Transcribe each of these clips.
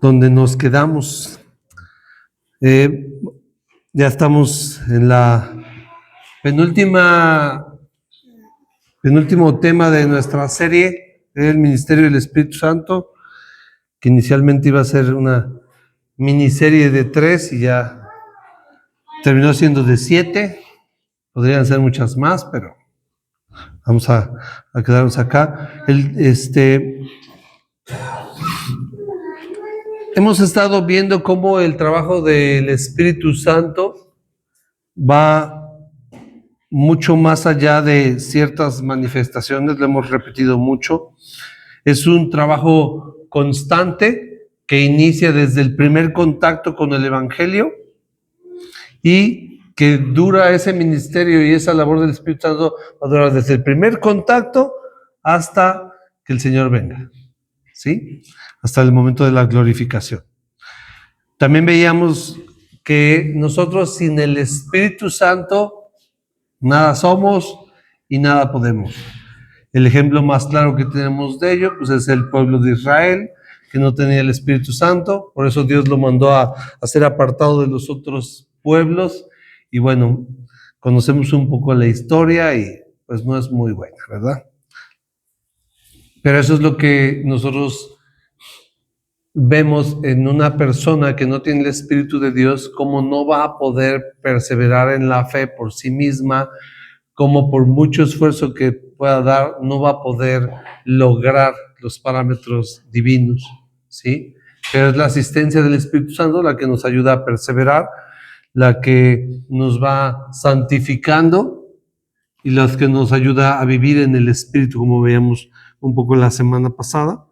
donde nos quedamos. Ya estamos en la penúltimo tema de nuestra serie, el Ministerio del Espíritu Santo, que inicialmente iba a ser una miniserie de 3 y ya terminó siendo de 7. Podrían ser muchas más, pero vamos a quedarnos acá. Hemos estado viendo cómo el trabajo del Espíritu Santo va mucho más allá de ciertas manifestaciones, lo hemos repetido mucho. Es un trabajo constante que inicia desde el primer contacto con el Evangelio y que dura ese ministerio y esa labor del Espíritu Santo va a durar desde el primer contacto hasta que el Señor venga, ¿sí? Hasta el momento de la glorificación. También veíamos que nosotros sin el Espíritu Santo nada somos y nada podemos. El ejemplo más claro que tenemos de ello pues es el pueblo de Israel, que no tenía el Espíritu Santo, por eso Dios lo mandó a ser apartado de los otros pueblos. Y bueno, conocemos un poco la historia y pues no es muy buena, ¿verdad? Pero eso es lo que nosotros vemos en una persona que no tiene el Espíritu de Dios, cómo no va a poder perseverar en la fe por sí misma, como por mucho esfuerzo que pueda dar, no va a poder lograr los parámetros divinos, ¿sí? Pero es la asistencia del Espíritu Santo la que nos ayuda a perseverar, la que nos va santificando y la que nos ayuda a vivir en el Espíritu, como veíamos un poco la semana pasada,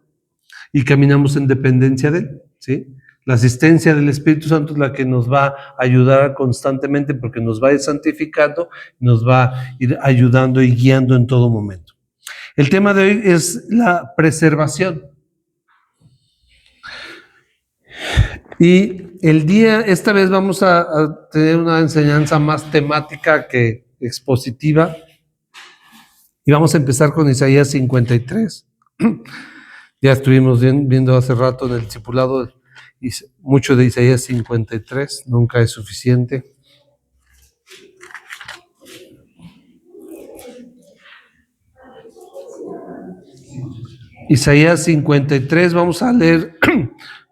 y caminamos en dependencia de Él, ¿sí? La asistencia del Espíritu Santo es la que nos va a ayudar constantemente porque nos va a ir santificando, nos va a ir ayudando y guiando en todo momento. El tema de hoy es la preservación. Y esta vez vamos a tener una enseñanza más temática que expositiva. Y vamos a empezar con Isaías 53. Ya estuvimos viendo hace rato en el discipulado mucho de Isaías 53, nunca es suficiente. Isaías 53, vamos a leer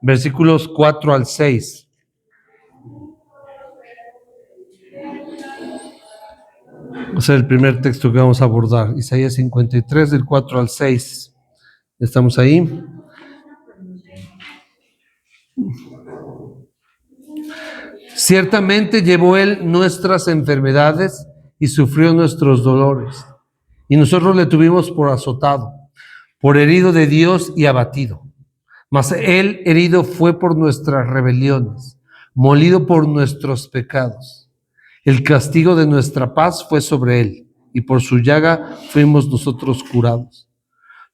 versículos 4 al 6. Va a ser el primer texto que vamos a abordar. Isaías 53, del 4 al 6. ¿Estamos ahí? Ciertamente llevó Él nuestras enfermedades y sufrió nuestros dolores. Y nosotros le tuvimos por azotado, por herido de Dios y abatido. Mas Él herido fue por nuestras rebeliones, molido por nuestros pecados. El castigo de nuestra paz fue sobre Él, y por su llaga fuimos nosotros curados.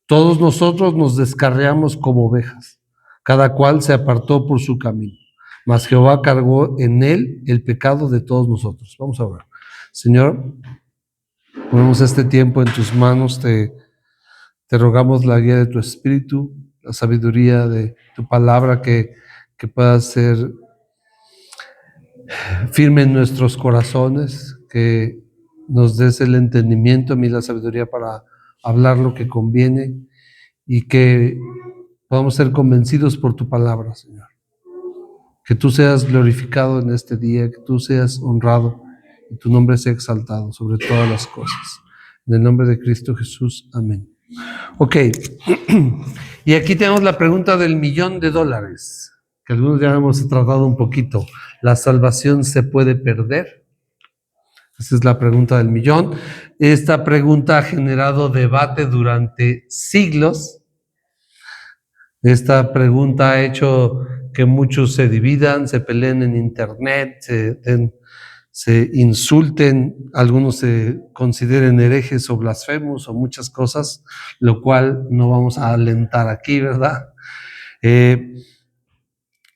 Todos nosotros nos descarriamos como ovejas, cada cual se apartó por su camino. Mas Jehová cargó en Él el pecado de todos nosotros. Vamos a orar. Señor, ponemos este tiempo en tus manos, te rogamos la guía de tu Espíritu, la sabiduría de tu palabra que pueda ser firme en nuestros corazones, que nos des el entendimiento y la sabiduría para hablar lo que conviene y que podamos ser convencidos por tu palabra, Señor. Que tú seas glorificado en este día, que tú seas honrado y tu nombre sea exaltado sobre todas las cosas. En el nombre de Cristo Jesús, amén. Ok, y aquí tenemos la pregunta del $1,000,000, que algunos ya hemos tratado un poquito. ¿La salvación se puede perder? Esa es la pregunta del millón. Esta pregunta ha generado debate durante siglos. Esta pregunta ha hecho que muchos se dividan, se peleen en internet, se insulten, algunos se consideren herejes o blasfemos o muchas cosas, lo cual no vamos a alentar aquí, ¿verdad?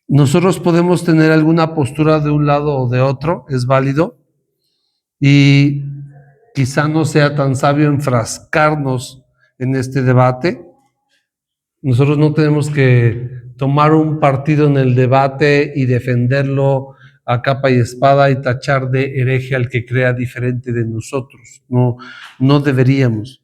Nosotros podemos tener alguna postura de un lado o de otro, es válido, y quizá no sea tan sabio enfrascarnos en este debate. Nosotros no tenemos que tomar un partido en el debate y defenderlo a capa y espada y tachar de hereje al que crea diferente de nosotros. No, no deberíamos.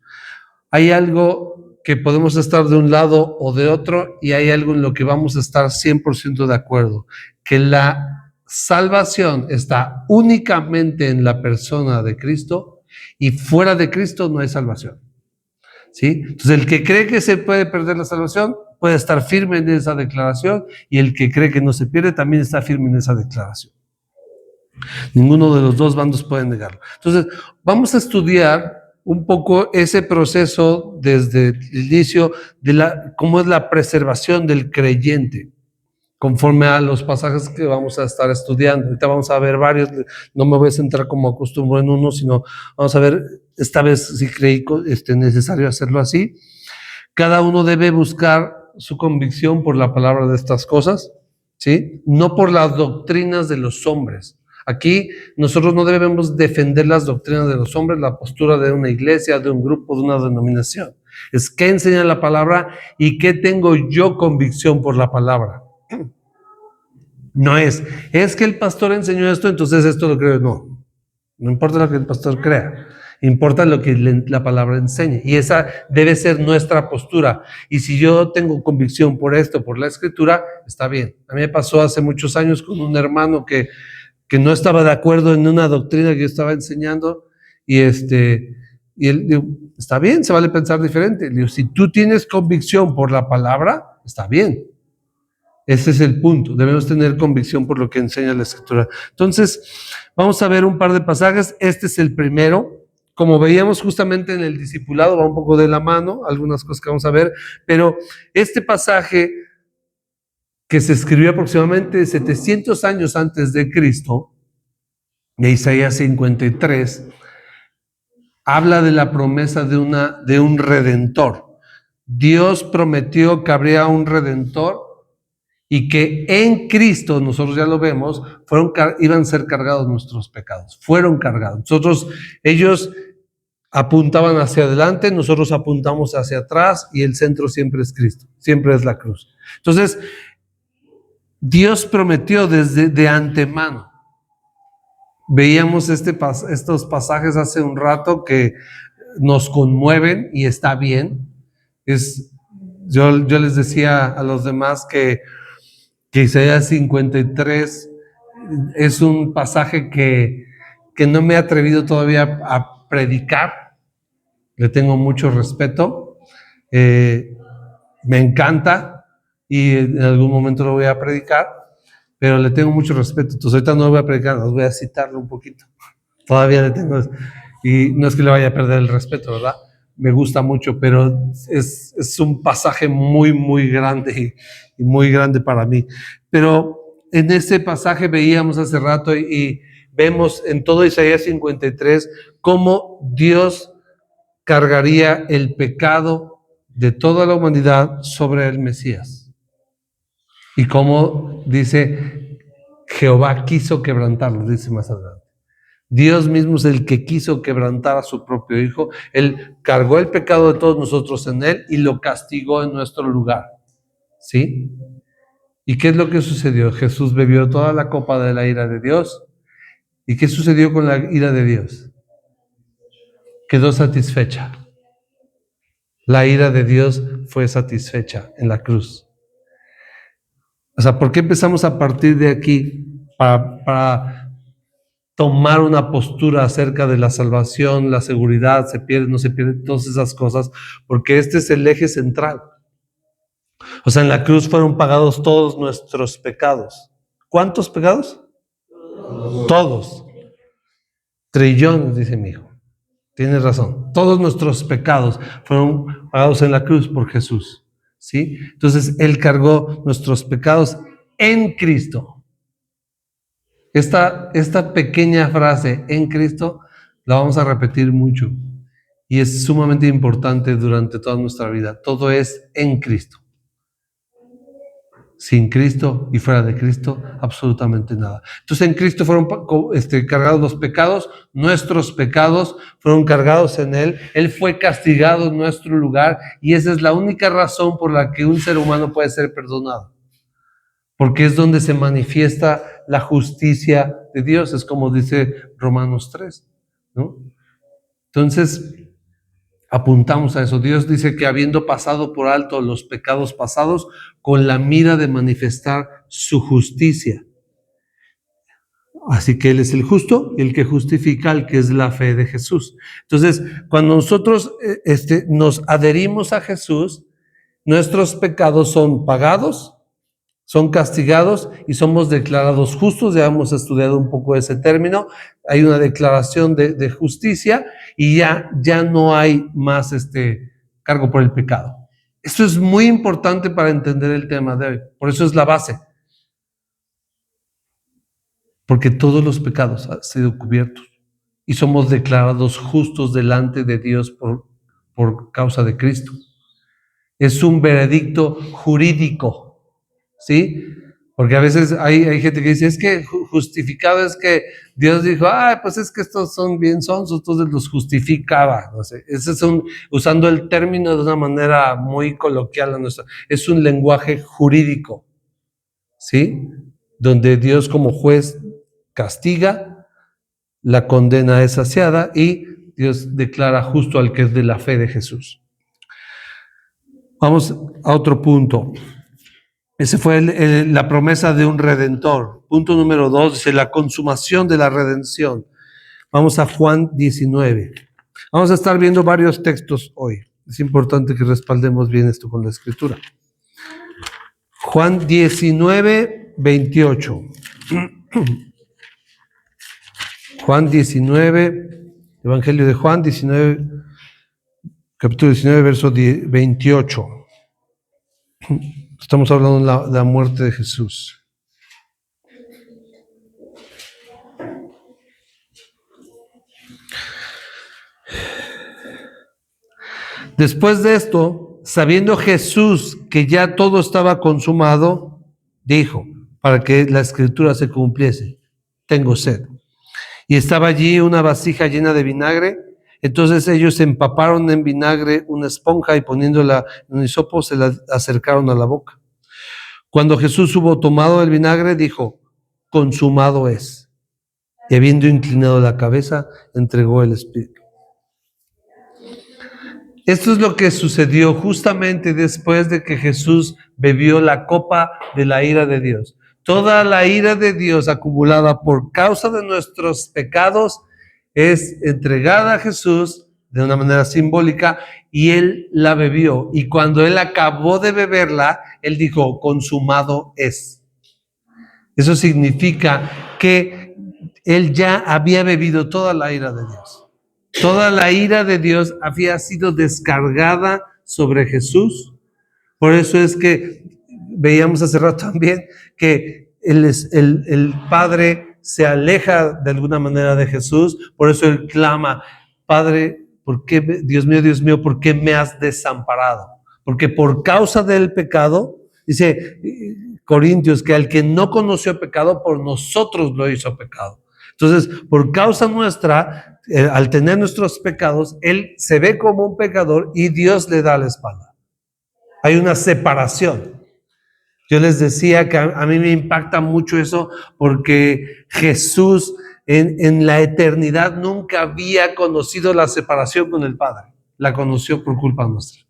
Hay algo que podemos estar de un lado o de otro y hay algo en lo que vamos a estar 100% de acuerdo, que la salvación está únicamente en la persona de Cristo y fuera de Cristo no hay salvación. ¿Sí? Entonces, el que cree que se puede perder la salvación puede estar firme en esa declaración y el que cree que no se pierde también está firme en esa declaración. Ninguno de los dos bandos puede negarlo. Entonces, vamos a estudiar un poco ese proceso desde el inicio de cómo es la preservación del creyente, conforme a los pasajes que vamos a estar estudiando. Ahorita vamos a ver varios, no me voy a centrar como acostumbro en uno, sino vamos a ver, esta vez si creí necesario hacerlo así. Cada uno debe buscar su convicción por la palabra de estas cosas, ¿sí? No por las doctrinas de los hombres. Aquí nosotros no debemos defender las doctrinas de los hombres, la postura de una iglesia, de un grupo, de una denominación. Es qué enseña la palabra y qué tengo yo convicción por la palabra. No es que el pastor enseñó esto, entonces esto lo creo. No importa lo que el pastor crea, importa lo que la palabra enseñe. Y esa debe ser nuestra postura. Y si yo tengo convicción por esto, por la escritura, está bien. A mí me pasó hace muchos años con un hermano que no estaba de acuerdo en una doctrina que yo estaba enseñando y él dijo, está bien, se vale pensar diferente. Le digo, si tú tienes convicción por la palabra, está bien. Ese es el punto, debemos tener convicción por lo que enseña la escritura. Entonces, vamos a ver un par de pasajes. Este es el primero. Como veíamos justamente en el discipulado, va un poco de la mano, algunas cosas que vamos a ver, pero este pasaje que se escribió aproximadamente 700 años antes de Cristo, de Isaías 53, habla de la promesa de un redentor. Dios prometió que habría un redentor y que en Cristo, nosotros ya lo vemos, iban a ser cargados nuestros pecados, fueron cargados. Ellos apuntaban hacia adelante, nosotros apuntamos hacia atrás y el centro siempre es Cristo, siempre es la cruz. Entonces, Dios prometió desde de antemano. Veíamos estos pasajes hace un rato que nos conmueven y está bien. Yo les decía a los demás que Isaías 53 es un pasaje que no me he atrevido todavía a predicar. Le tengo mucho respeto. Me encanta y en algún momento lo voy a predicar, pero le tengo mucho respeto. Entonces ahorita no lo voy a predicar, los voy a citarlo un poquito. Todavía le tengo, y no es que le vaya a perder el respeto, ¿verdad? Me gusta mucho, pero es un pasaje muy, muy grande y muy grande para mí. Pero en ese pasaje veíamos hace rato y vemos en todo Isaías 53 cómo Dios cargaría el pecado de toda la humanidad sobre el Mesías. Y cómo dice, Jehová quiso quebrantarlo, dice más adelante. Dios mismo es el que quiso quebrantar a su propio Hijo. Él cargó el pecado de todos nosotros en Él y lo castigó en nuestro lugar. ¿Sí? ¿Y qué es lo que sucedió? Jesús bebió toda la copa de la ira de Dios. ¿Y qué sucedió con la ira de Dios? Quedó satisfecha. La ira de Dios fue satisfecha en la cruz. O sea, ¿por qué empezamos a partir de aquí para tomar una postura acerca de la salvación, la seguridad, se pierde, no se pierde, todas esas cosas? Porque este es el eje central. O sea, en la cruz fueron pagados todos nuestros pecados. ¿Cuántos pecados? Todos. Trillones, dice mi hijo. Tienes razón. Todos nuestros pecados fueron pagados en la cruz por Jesús. ¿Sí? Entonces, Él cargó nuestros pecados en Cristo. Esta pequeña frase, en Cristo, la vamos a repetir mucho. Y es sumamente importante durante toda nuestra vida. Todo es en Cristo. Sin Cristo y fuera de Cristo, absolutamente nada. Entonces en Cristo fueron cargados los pecados, nuestros pecados fueron cargados en Él. Él fue castigado en nuestro lugar y esa es la única razón por la que un ser humano puede ser perdonado. porque es donde se manifiesta la justicia de Dios, es como dice Romanos 3, ¿no? Entonces, apuntamos a eso. Dios dice que habiendo pasado por alto los pecados pasados, con la mira de manifestar su justicia. Así que Él es el justo y el que justifica, al que es la fe de Jesús. Entonces, cuando nosotros nos adherimos a Jesús, nuestros pecados son pagados, son castigados y somos declarados justos. Ya hemos estudiado un poco ese término. Hay una declaración de justicia y ya no hay más cargo por el pecado. Esto es muy importante para entender el tema de hoy. Por eso es la base. Porque todos los pecados han sido cubiertos y somos declarados justos delante de Dios por causa de Cristo. Es un veredicto jurídico, ¿sí? Porque a veces hay gente que dice, es que justificado es que Dios dijo, pues es que estos son bien sonsos, entonces los justificaba. No sé, ese es usando el término de una manera muy coloquial, es un lenguaje jurídico, ¿sí? Donde Dios como juez castiga, la condena es saciada y Dios declara justo al que es de la fe de Jesús. Vamos a otro punto. Ese fue la promesa de un redentor. Punto número 2, dice la consumación de la redención. Vamos a Juan 19. Vamos a estar viendo varios textos hoy. Es importante que respaldemos bien esto con la escritura. Juan 19, 28. Juan 19, Evangelio de Juan 19, capítulo 19, verso 28. Estamos hablando de la muerte de Jesús. Después de esto, sabiendo Jesús que ya todo estaba consumado, dijo, para que la escritura se cumpliese, tengo sed. Y estaba allí una vasija llena de vinagre. Entonces ellos empaparon en vinagre una esponja y poniéndola en un hisopo se la acercaron a la boca. Cuando Jesús hubo tomado el vinagre, dijo, consumado es. Y habiendo inclinado la cabeza, entregó el espíritu. Esto es lo que sucedió justamente después de que Jesús bebió la copa de la ira de Dios. Toda la ira de Dios acumulada por causa de nuestros pecados es entregada a Jesús de una manera simbólica y Él la bebió. Y cuando Él acabó de beberla, Él dijo, consumado es. Eso significa que Él ya había bebido toda la ira de Dios. Toda la ira de Dios había sido descargada sobre Jesús. Por eso es que veíamos hace rato también que el Padre se aleja de alguna manera de Jesús. Por eso Él clama, Padre, ¿por qué, Dios mío, ¿por qué me has desamparado? Porque por causa del pecado, dice Corintios, que al que no conoció pecado, por nosotros lo hizo pecado. Entonces, por causa nuestra, al tener nuestros pecados, Él se ve como un pecador y Dios le da la espalda. Hay una separación. Yo les decía que a mí me impacta mucho eso porque Jesús en la eternidad nunca había conocido la separación con el Padre. La conoció por culpa nuestra.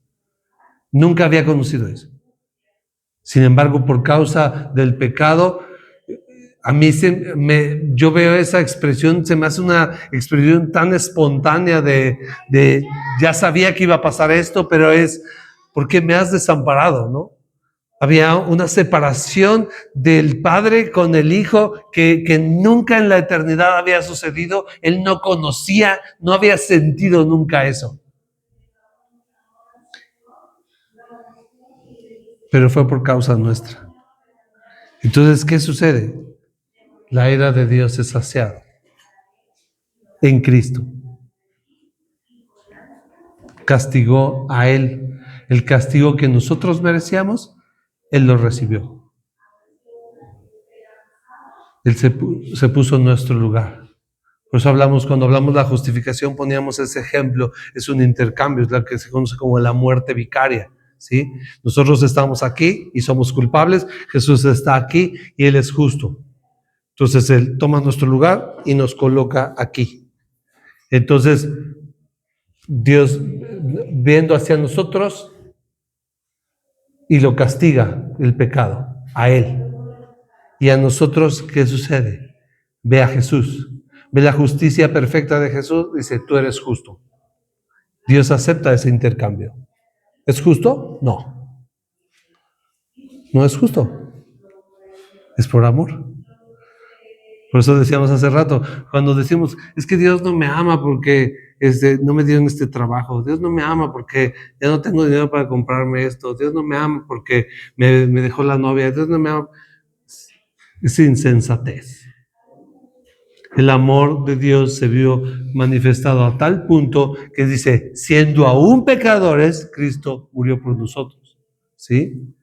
Nunca había conocido eso. Sin embargo, por causa del pecado, a mí yo veo esa expresión, se me hace una expresión tan espontánea de ya sabía que iba a pasar esto, pero es, ¿por qué me has desamparado, no? Había una separación del Padre con el Hijo que nunca en la eternidad había sucedido. Él no conocía, no había sentido nunca eso. Pero fue por causa nuestra. Entonces, ¿qué sucede? La ira de Dios es saciada en Cristo. Castigó a Él. El castigo que nosotros merecíamos, Él lo recibió. Él se puso en nuestro lugar. Por eso cuando hablamos de la justificación, poníamos ese ejemplo. Es un intercambio, es lo que se conoce como la muerte vicaria. ¿sí? Nosotros estamos aquí y somos culpables, Jesús está aquí y Él es justo. Entonces Él toma nuestro lugar y nos coloca aquí. Entonces, Dios, viendo hacia nosotros, y lo castiga el pecado, a Él. Y a nosotros, ¿qué sucede? Ve a Jesús, ve la justicia perfecta de Jesús, dice, tú eres justo. Dios acepta ese intercambio. ¿Es justo? No. No es justo. Es por amor. Por eso decíamos hace rato, cuando decimos, es que Dios no me ama porque no me dieron este trabajo, Dios no me ama porque ya no tengo dinero para comprarme esto, Dios no me ama porque me dejó la novia, Dios no me ama. Es insensatez. El amor de Dios se vio manifestado a tal punto que dice, siendo aún pecadores, Cristo murió por nosotros. ¿Sí?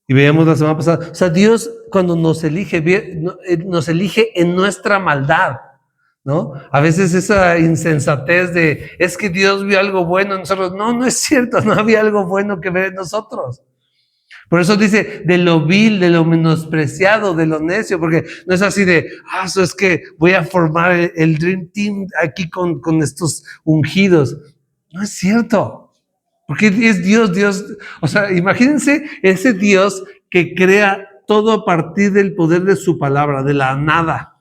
Y veíamos la semana pasada, o sea, Dios cuando nos elige en nuestra maldad, ¿no? A veces esa insensatez de, es que Dios vio algo bueno en nosotros. No, no es cierto, no había algo bueno que ver en nosotros. Por eso dice, de lo vil, de lo menospreciado, de lo necio, porque no es así de, eso es que voy a formar el Dream Team aquí con estos ungidos. No es cierto. Porque es Dios, o sea, imagínense ese Dios que crea todo a partir del poder de su palabra, de la nada,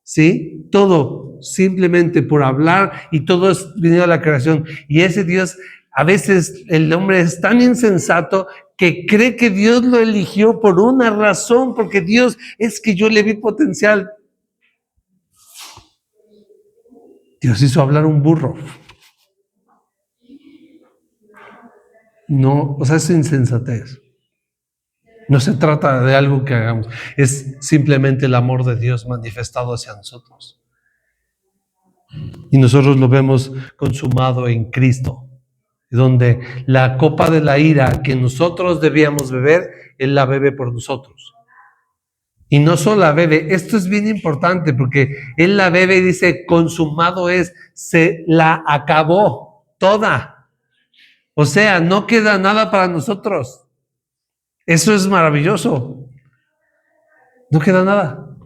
¿sí? Todo, simplemente por hablar y todo es venido a la creación. Y ese Dios, a veces el hombre es tan insensato que cree que Dios lo eligió por una razón, porque Dios es que yo le vi potencial. Dios hizo hablar un burro. No, o sea, es insensatez. No se trata de algo que hagamos, es simplemente el amor de Dios manifestado hacia nosotros. Y nosotros lo vemos consumado en Cristo, donde la copa de la ira que nosotros debíamos beber, Él la bebe por nosotros. Y no solo la bebe, esto es bien importante porque Él la bebe y dice, consumado es, se la acabó toda. O sea, no queda nada para nosotros. Eso es maravilloso. No queda nada.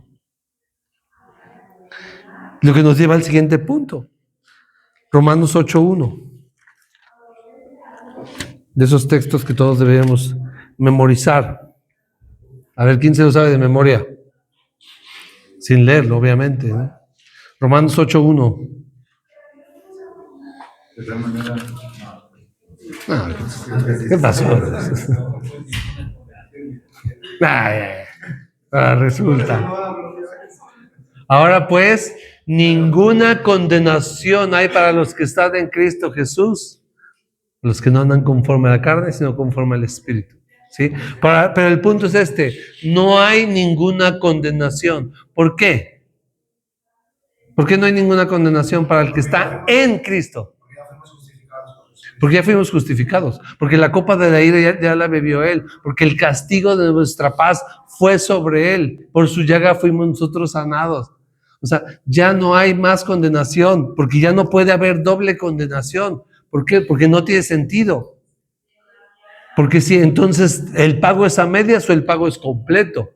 Lo que nos lleva al siguiente punto. Romanos 8:1. De esos textos que todos deberíamos memorizar. A ver, ¿quién se lo sabe de memoria? Sin leerlo, obviamente, ¿no? Romanos 8:1. De tal manera. ¿Qué pasó? Resulta. Ahora pues, ninguna condenación hay para los que están en Cristo Jesús, los que no andan conforme a la carne, sino conforme al Espíritu. ¿Sí? Pero el punto es este, no hay ninguna condenación. ¿Por qué? ¿Por qué no hay ninguna condenación para el que está en Cristo? Porque ya fuimos justificados, porque la copa de la ira ya la bebió Él, porque el castigo de nuestra paz fue sobre Él, por su llaga fuimos nosotros sanados. O sea, ya no hay más condenación, porque ya no puede haber doble condenación. ¿Por qué? Porque no tiene sentido. Porque si entonces el pago es a medias o el pago es completo.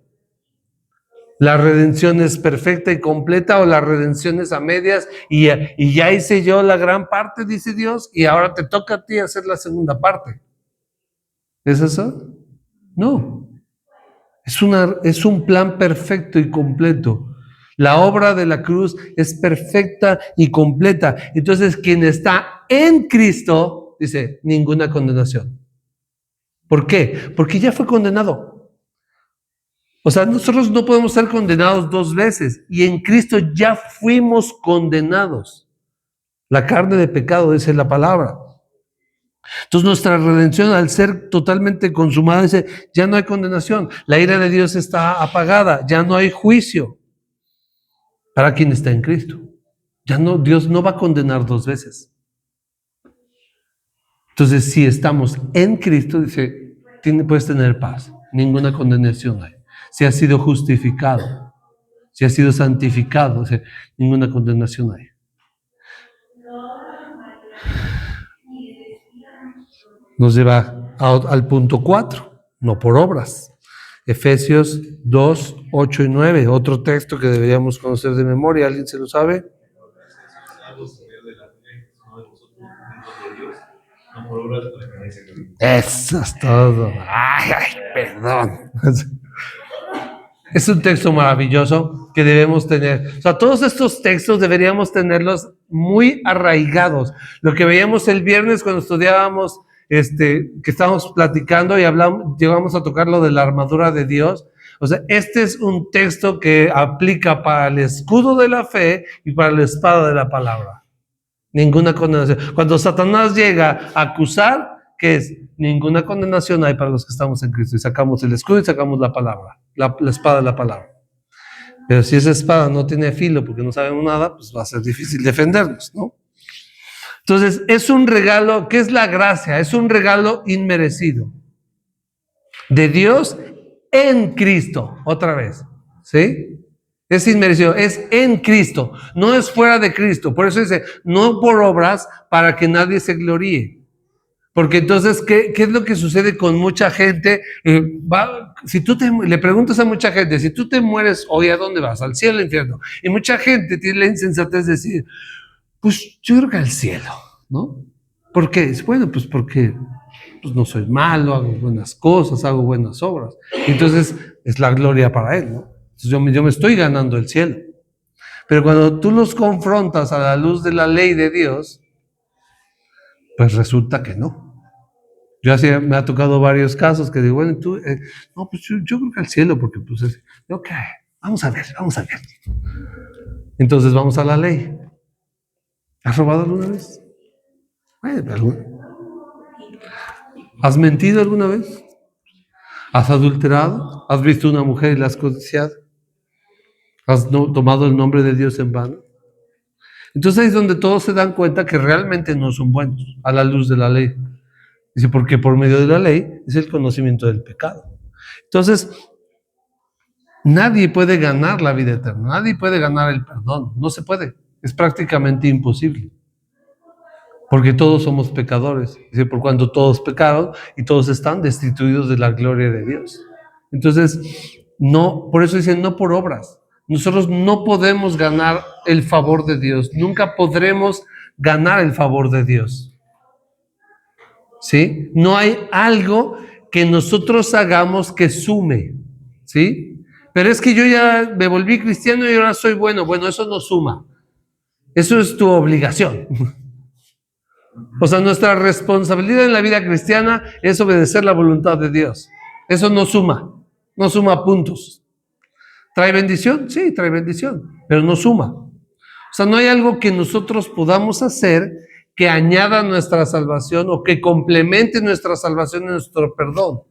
La redención es perfecta y completa o la redención es a medias y ya hice yo la gran parte, dice Dios, y ahora te toca a ti hacer la segunda parte. ¿Es eso? No. Es un plan perfecto y completo. La obra de la cruz es perfecta y completa. Entonces, quien está en Cristo, dice, ninguna condenación. ¿Por qué? Porque ya fue condenado. O sea, nosotros no podemos ser condenados dos veces y en Cristo ya fuimos condenados. La carne de pecado, dice la palabra. Entonces nuestra redención al ser totalmente consumada, dice, ya no hay condenación. La ira de Dios está apagada, ya no hay juicio para quien está en Cristo. Ya no, Dios no va a condenar dos veces. Entonces, si estamos en Cristo, dice, puedes tener paz, ninguna condenación hay. Si has sido justificado, si has sido santificado, o sea, ninguna condenación hay. Nos lleva al punto 4, no por obras. Efesios 2, 8 y 9, otro texto que deberíamos conocer de memoria. ¿Alguien se lo sabe? Eso es todo. Ay, perdón. Es un texto maravilloso que debemos tener. O sea, todos estos textos deberíamos tenerlos muy arraigados. Lo que veíamos el viernes cuando estudiábamos, que estábamos platicando y llegamos a tocar lo de la armadura de Dios. O sea, este es un texto que aplica para el escudo de la fe y para la espada de la palabra. Ninguna condenación. Cuando Satanás llega a acusar, ¿qué es? Ninguna condenación hay para los que estamos en Cristo. Y sacamos el escudo y sacamos la palabra, la espada de la palabra. Pero si esa espada no tiene filo porque no sabemos nada, pues va a ser difícil defendernos, ¿no? Entonces, es un regalo. ¿Qué es la gracia? Es un regalo inmerecido de Dios en Cristo. Otra vez, ¿sí? Es inmerecido, es en Cristo, no es fuera de Cristo. Por eso dice, no por obras para que nadie se gloríe. Porque entonces, ¿qué es lo que sucede con mucha gente? Si tú le preguntas a mucha gente, si tú te mueres hoy, ¿a dónde vas? ¿Al cielo o al infierno? Y mucha gente tiene la insensatez de decir, pues yo creo que al cielo, ¿no? ¿Por qué? Bueno, pues porque pues, no soy malo, hago buenas cosas, hago buenas obras. Entonces, es la gloria para él, ¿no? Entonces, yo me estoy ganando el cielo. Pero cuando tú los confrontas a la luz de la ley de Dios, pues resulta que no. Yo así me ha tocado varios casos que digo, bueno, tú, no, pues yo creo que al cielo, porque pues es, ok, vamos a ver. Entonces vamos a la ley. ¿Has robado alguna vez? ¿Has mentido alguna vez? ¿Has adulterado? ¿Has visto una mujer y la has codiciado? ¿Has tomado el nombre de Dios en vano? Entonces ahí es donde todos se dan cuenta que realmente no son buenos a la luz de la ley. Dice, porque por medio de la ley es el conocimiento del pecado. Entonces, nadie puede ganar la vida eterna, nadie puede ganar el perdón, no se puede, es prácticamente imposible. Porque todos somos pecadores. Dice, por cuanto todos pecaron y todos están destituidos de la gloria de Dios. Entonces, no, por eso dicen, no por obras. Nosotros no podemos ganar el favor de Dios, nunca podremos ganar el favor de Dios. ¿Sí? No hay algo que nosotros hagamos que sume, ¿sí? Pero es que yo ya me volví cristiano y ahora soy bueno. Bueno, eso no suma. Eso es tu obligación. O sea, nuestra responsabilidad en la vida cristiana es obedecer la voluntad de Dios. Eso no suma puntos. ¿Trae bendición? Sí, trae bendición, pero no suma. O sea, no hay algo que nosotros podamos hacer que añada nuestra salvación o que complemente nuestra salvación y nuestro perdón.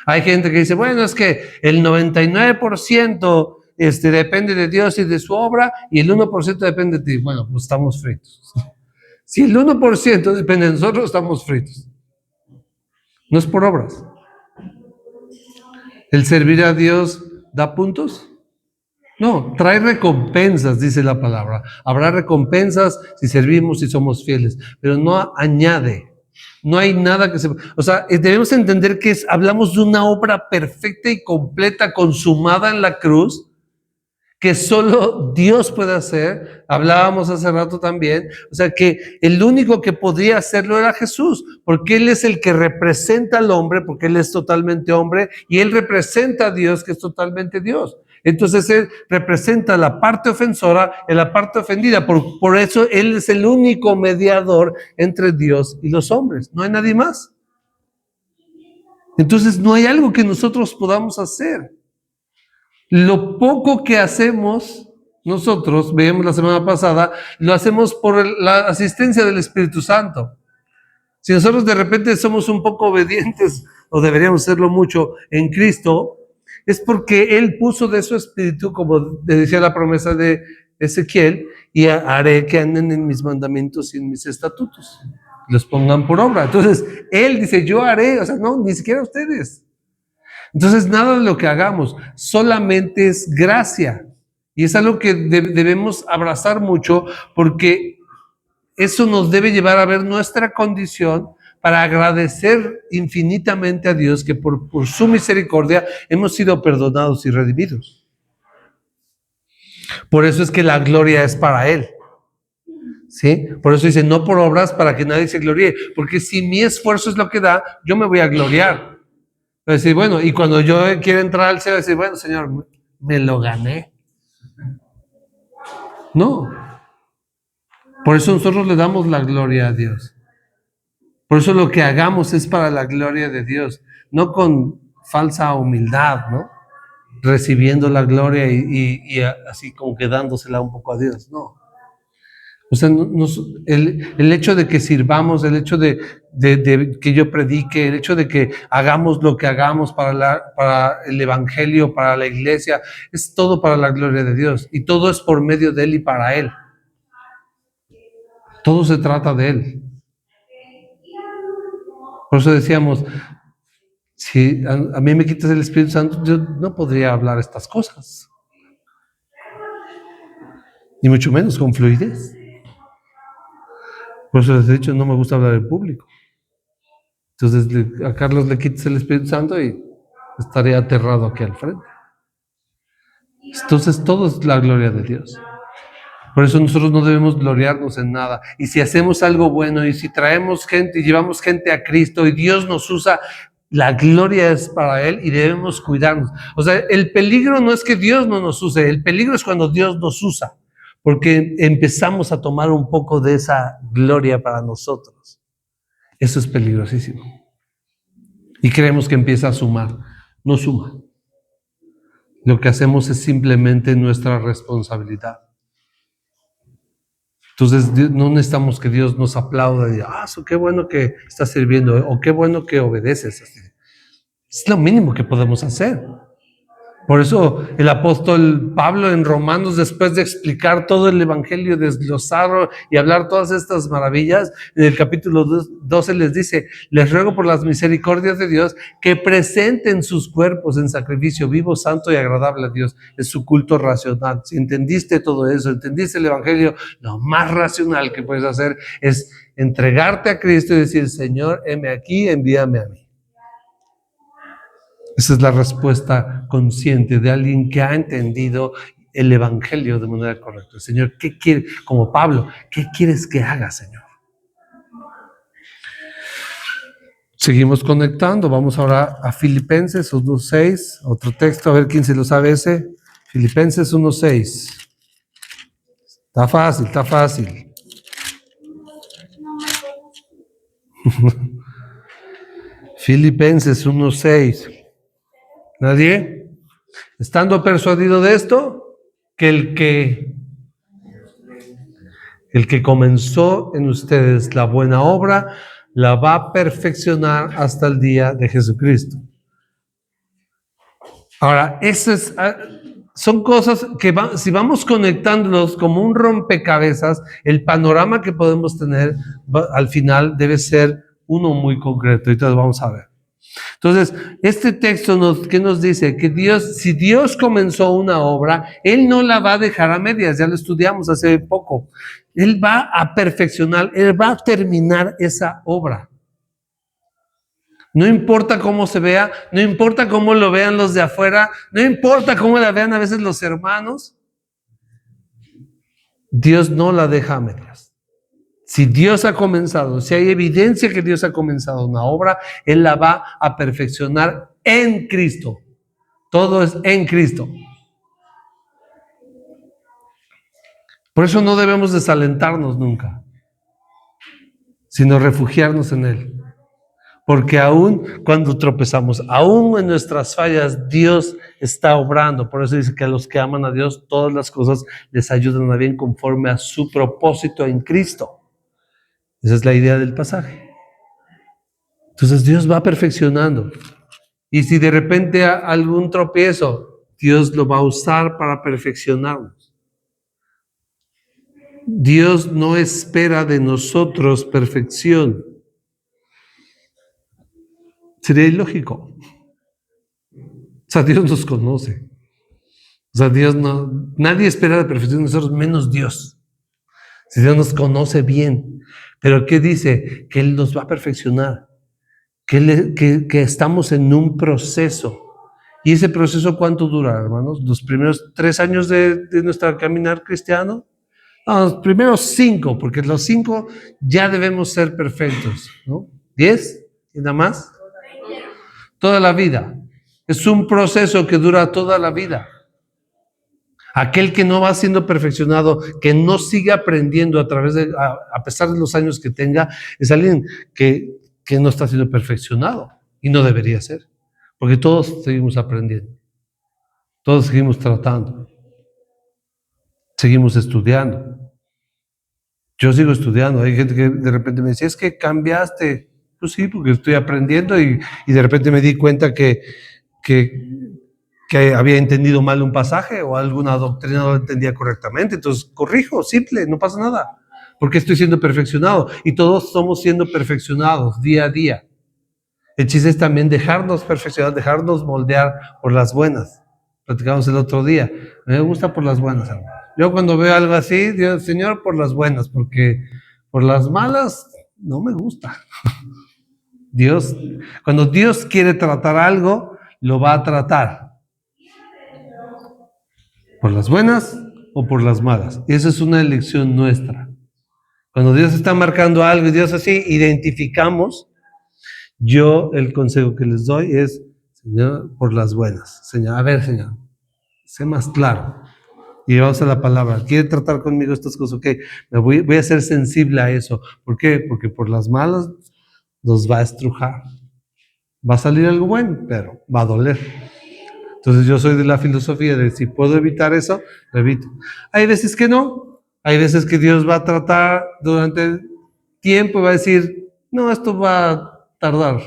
Hay gente que dice, bueno, es que el 99% depende de Dios y de su obra y el 1% depende de ti. Bueno, pues estamos fritos. Si el 1% depende de nosotros, estamos fritos. No es por obras. ¿El servir a Dios da puntos? No, trae recompensas, dice la palabra. Habrá recompensas si servimos y somos fieles, pero no añade. No hay nada que se... O sea, debemos entender que hablamos de una obra perfecta y completa, consumada en la cruz, que solo Dios puede hacer. Hablábamos hace rato también. O sea, que el único que podía hacerlo era Jesús, porque Él es el que representa al hombre, porque Él es totalmente hombre, y Él representa a Dios, que es totalmente Dios. Entonces Él representa la parte ofensora y la parte ofendida. Por eso Él es el único mediador entre Dios y los hombres. No hay nadie más. Entonces no hay algo que nosotros podamos hacer. Lo poco que hacemos nosotros, veíamos la semana pasada, lo hacemos por la asistencia del Espíritu Santo. Si nosotros de repente somos un poco obedientes, o deberíamos serlo mucho, en Cristo, es porque Él puso de su Espíritu, como decía la promesa de Ezequiel, y haré que anden en mis mandamientos y en mis estatutos, los pongan por obra. Entonces, Él dice, yo haré, o sea, no, ni siquiera ustedes. Entonces, nada de lo que hagamos, solamente es gracia. Y es algo que debemos abrazar mucho, porque eso nos debe llevar a ver nuestra condición para agradecer infinitamente a Dios que por su misericordia hemos sido perdonados y redimidos. Por eso es que la gloria es para Él. ¿Sí? Por eso dice, no por obras para que nadie se gloríe, porque si mi esfuerzo es lo que da, yo me voy a gloriar. Voy a decir, bueno, y cuando yo quiera entrar al cielo, decir, bueno, Señor, me lo gané. No. Por eso nosotros le damos la gloria a Dios. Por eso lo que hagamos es para la gloria de Dios, no con falsa humildad, ¿no? Recibiendo la gloria y así como que dándosela un poco a Dios, no. O sea, el hecho de que sirvamos, el hecho de que yo predique, el hecho de que hagamos lo que hagamos para el evangelio, para la iglesia, es todo para la gloria de Dios. Y todo es por medio de Él y para Él. Todo se trata de Él. Por eso decíamos, si a mí me quitas el Espíritu Santo, yo no podría hablar estas cosas. Ni mucho menos con fluidez. Por eso les he dicho, no me gusta hablar en público. Entonces a Carlos le quitas el Espíritu Santo y estaría aterrado aquí al frente. Entonces todo es la gloria de Dios. Por eso nosotros no debemos gloriarnos en nada. Y si hacemos algo bueno y si traemos gente y llevamos gente a Cristo y Dios nos usa, la gloria es para Él y debemos cuidarnos. O sea, el peligro no es que Dios no nos use, el peligro es cuando Dios nos usa. Porque empezamos a tomar un poco de esa gloria para nosotros. Eso es peligrosísimo. Y creemos que empieza a sumar. No suma. Lo que hacemos es simplemente nuestra responsabilidad. Entonces no necesitamos que Dios nos aplauda y diga, qué bueno que estás sirviendo, o qué bueno que obedeces. Es lo mínimo que podemos hacer. Por eso el apóstol Pablo en Romanos, después de explicar todo el evangelio, desglosarlo y hablar todas estas maravillas, en el capítulo 12 les dice, les ruego por las misericordias de Dios que presenten sus cuerpos en sacrificio vivo, santo y agradable a Dios. Es su culto racional. Si entendiste todo eso, entendiste el evangelio, lo más racional que puedes hacer es entregarte a Cristo y decir, Señor, heme aquí, envíame a mí. Esa es la respuesta consciente de alguien que ha entendido el evangelio de manera correcta. Señor, ¿qué quieres? Como Pablo, ¿qué quieres que haga, Señor? Seguimos conectando. Vamos ahora a Filipenses 1:6. Otro texto, a ver quién se lo sabe ese. Filipenses 1:6. Está fácil, está fácil. Filipenses 1:6. ¿Nadie? Estando persuadido de esto, que el que comenzó en ustedes la buena obra, la va a perfeccionar hasta el día de Jesucristo. Ahora, son cosas que si vamos conectándolos como un rompecabezas, el panorama que podemos tener al final debe ser uno muy concreto. Entonces vamos a ver. Entonces, este texto ¿qué nos dice? Que si Dios comenzó una obra, Él no la va a dejar a medias, ya lo estudiamos hace poco. Él va a perfeccionar, Él va a terminar esa obra. No importa cómo se vea, no importa cómo lo vean los de afuera, no importa cómo la vean a veces los hermanos, Dios no la deja a medias. Si Dios ha comenzado, si hay evidencia que Dios ha comenzado una obra, Él la va a perfeccionar en Cristo. Todo es en Cristo. Por eso no debemos desalentarnos nunca, sino refugiarnos en Él. Porque aún cuando tropezamos, aún en nuestras fallas, Dios está obrando. Por eso dice que a los que aman a Dios, todas las cosas les ayudan a bien conforme a su propósito en Cristo. Esa es la idea del pasaje. Entonces Dios va perfeccionando. Y si de repente hay algún tropiezo, Dios lo va a usar para perfeccionarnos. Dios no espera de nosotros perfección. Sería ilógico. O sea, Dios nos conoce. O sea, nadie espera la perfección de nosotros, menos Dios. Si Dios nos conoce bien. Pero ¿qué dice? Que Él nos va a perfeccionar, que estamos en un proceso. ¿Y ese proceso cuánto dura, hermanos? ¿Los primeros 3 años de nuestro caminar cristiano? No, los primeros 5, porque los 5 ya debemos ser perfectos, ¿no? 10 y nada más. Toda la vida. Es un proceso que dura toda la vida. Aquel que no va siendo perfeccionado, que no sigue aprendiendo a pesar de los años que tenga, es alguien que no está siendo perfeccionado y no debería ser, porque todos seguimos aprendiendo, todos seguimos tratando, seguimos estudiando. Yo sigo estudiando. Hay gente que de repente me dice, es que cambiaste. Pues sí, porque estoy aprendiendo y de repente me di cuenta que había entendido mal un pasaje o alguna doctrina no lo entendía correctamente. Entonces corrijo, simple, no pasa nada, porque estoy siendo perfeccionado y todos somos siendo perfeccionados día a día. El chiste es también dejarnos perfeccionar, dejarnos moldear por las buenas. Platicamos el otro día. A mí me gusta por las buenas, hermano. Yo cuando veo algo así, digo, Señor, por las buenas, porque por las malas no me gusta. Cuando Dios quiere tratar algo, lo va a tratar. ¿Por las buenas o por las malas? Y esa es una elección nuestra. Cuando Dios está marcando algo y Dios así, identificamos. Yo el consejo que les doy es, Señor, por las buenas. Señor, a ver, Señor, sé más claro. Y vamos a la palabra. ¿Quiere tratar conmigo estas cosas? Ok, voy a ser sensible a eso. ¿Por qué? Porque por las malas nos va a estrujar. Va a salir algo bueno, pero va a doler. Entonces yo soy de la filosofía de si puedo evitar eso, lo evito. Hay veces que no. Hay veces que Dios va a tratar durante el tiempo y va a decir, no, esto va a tardar.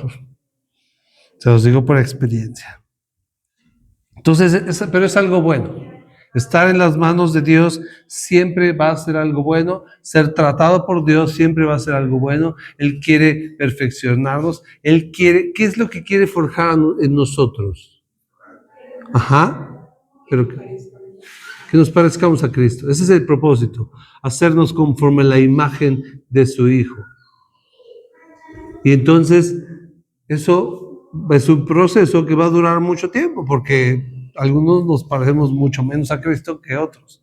Se los digo por experiencia. Entonces, pero es algo bueno. Estar en las manos de Dios siempre va a ser algo bueno. Ser tratado por Dios siempre va a ser algo bueno. Él quiere perfeccionarnos. Él quiere, ¿qué es lo que quiere forjar en nosotros? Ajá. Pero que nos parezcamos a Cristo. Ese es el propósito. Hacernos conforme a la imagen de su Hijo. Y entonces, eso es un proceso que va a durar mucho tiempo, porque algunos nos parecemos mucho menos a Cristo que otros.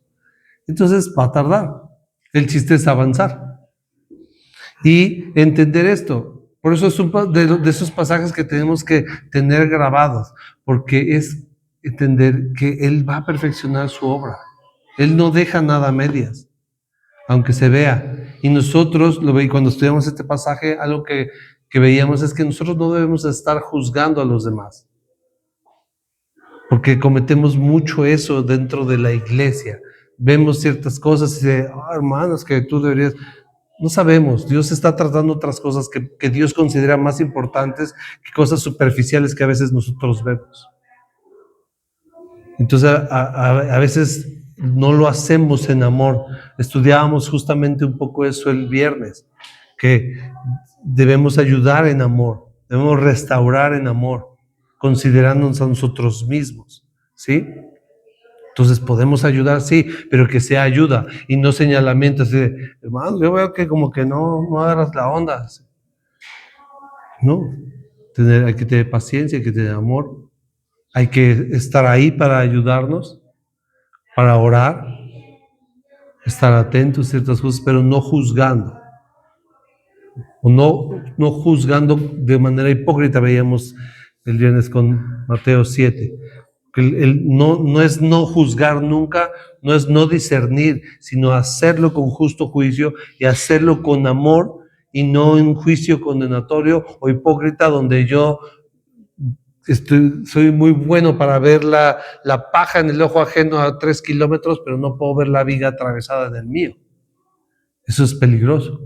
Entonces va a tardar. El chiste es avanzar y entender esto. Por eso es de esos pasajes que tenemos que tener grabados, porque es entender que Él va a perfeccionar su obra. Él no deja nada a medias, aunque se vea. Y nosotros, cuando estudiamos este pasaje, algo que veíamos es que nosotros no debemos estar juzgando a los demás, porque cometemos mucho eso dentro de la iglesia. Vemos ciertas cosas y dice, hermanos, que tú deberías. No sabemos, Dios está tratando otras cosas que Dios considera más importantes que cosas superficiales que a veces nosotros vemos. Entonces a veces no lo hacemos en amor. Estudiábamos justamente un poco eso el viernes, que debemos ayudar en amor, debemos restaurar en amor, considerándonos a nosotros mismos, ¿sí? Entonces podemos ayudar, sí, pero que sea ayuda y no señalamientos. Así de, hermano, yo veo que como que no agarras la onda. No, hay que tener paciencia, hay que tener amor, hay que estar ahí para ayudarnos, para orar, estar atentos a ciertas cosas, pero no juzgando. O no juzgando de manera hipócrita, veíamos el viernes con Mateo 7. No es no juzgar nunca, no es no discernir, sino hacerlo con justo juicio y hacerlo con amor y no en juicio condenatorio o hipócrita donde yo soy muy bueno para ver la paja en el ojo ajeno a 3 kilómetros, pero no puedo ver la viga atravesada en el mío. Eso es peligroso.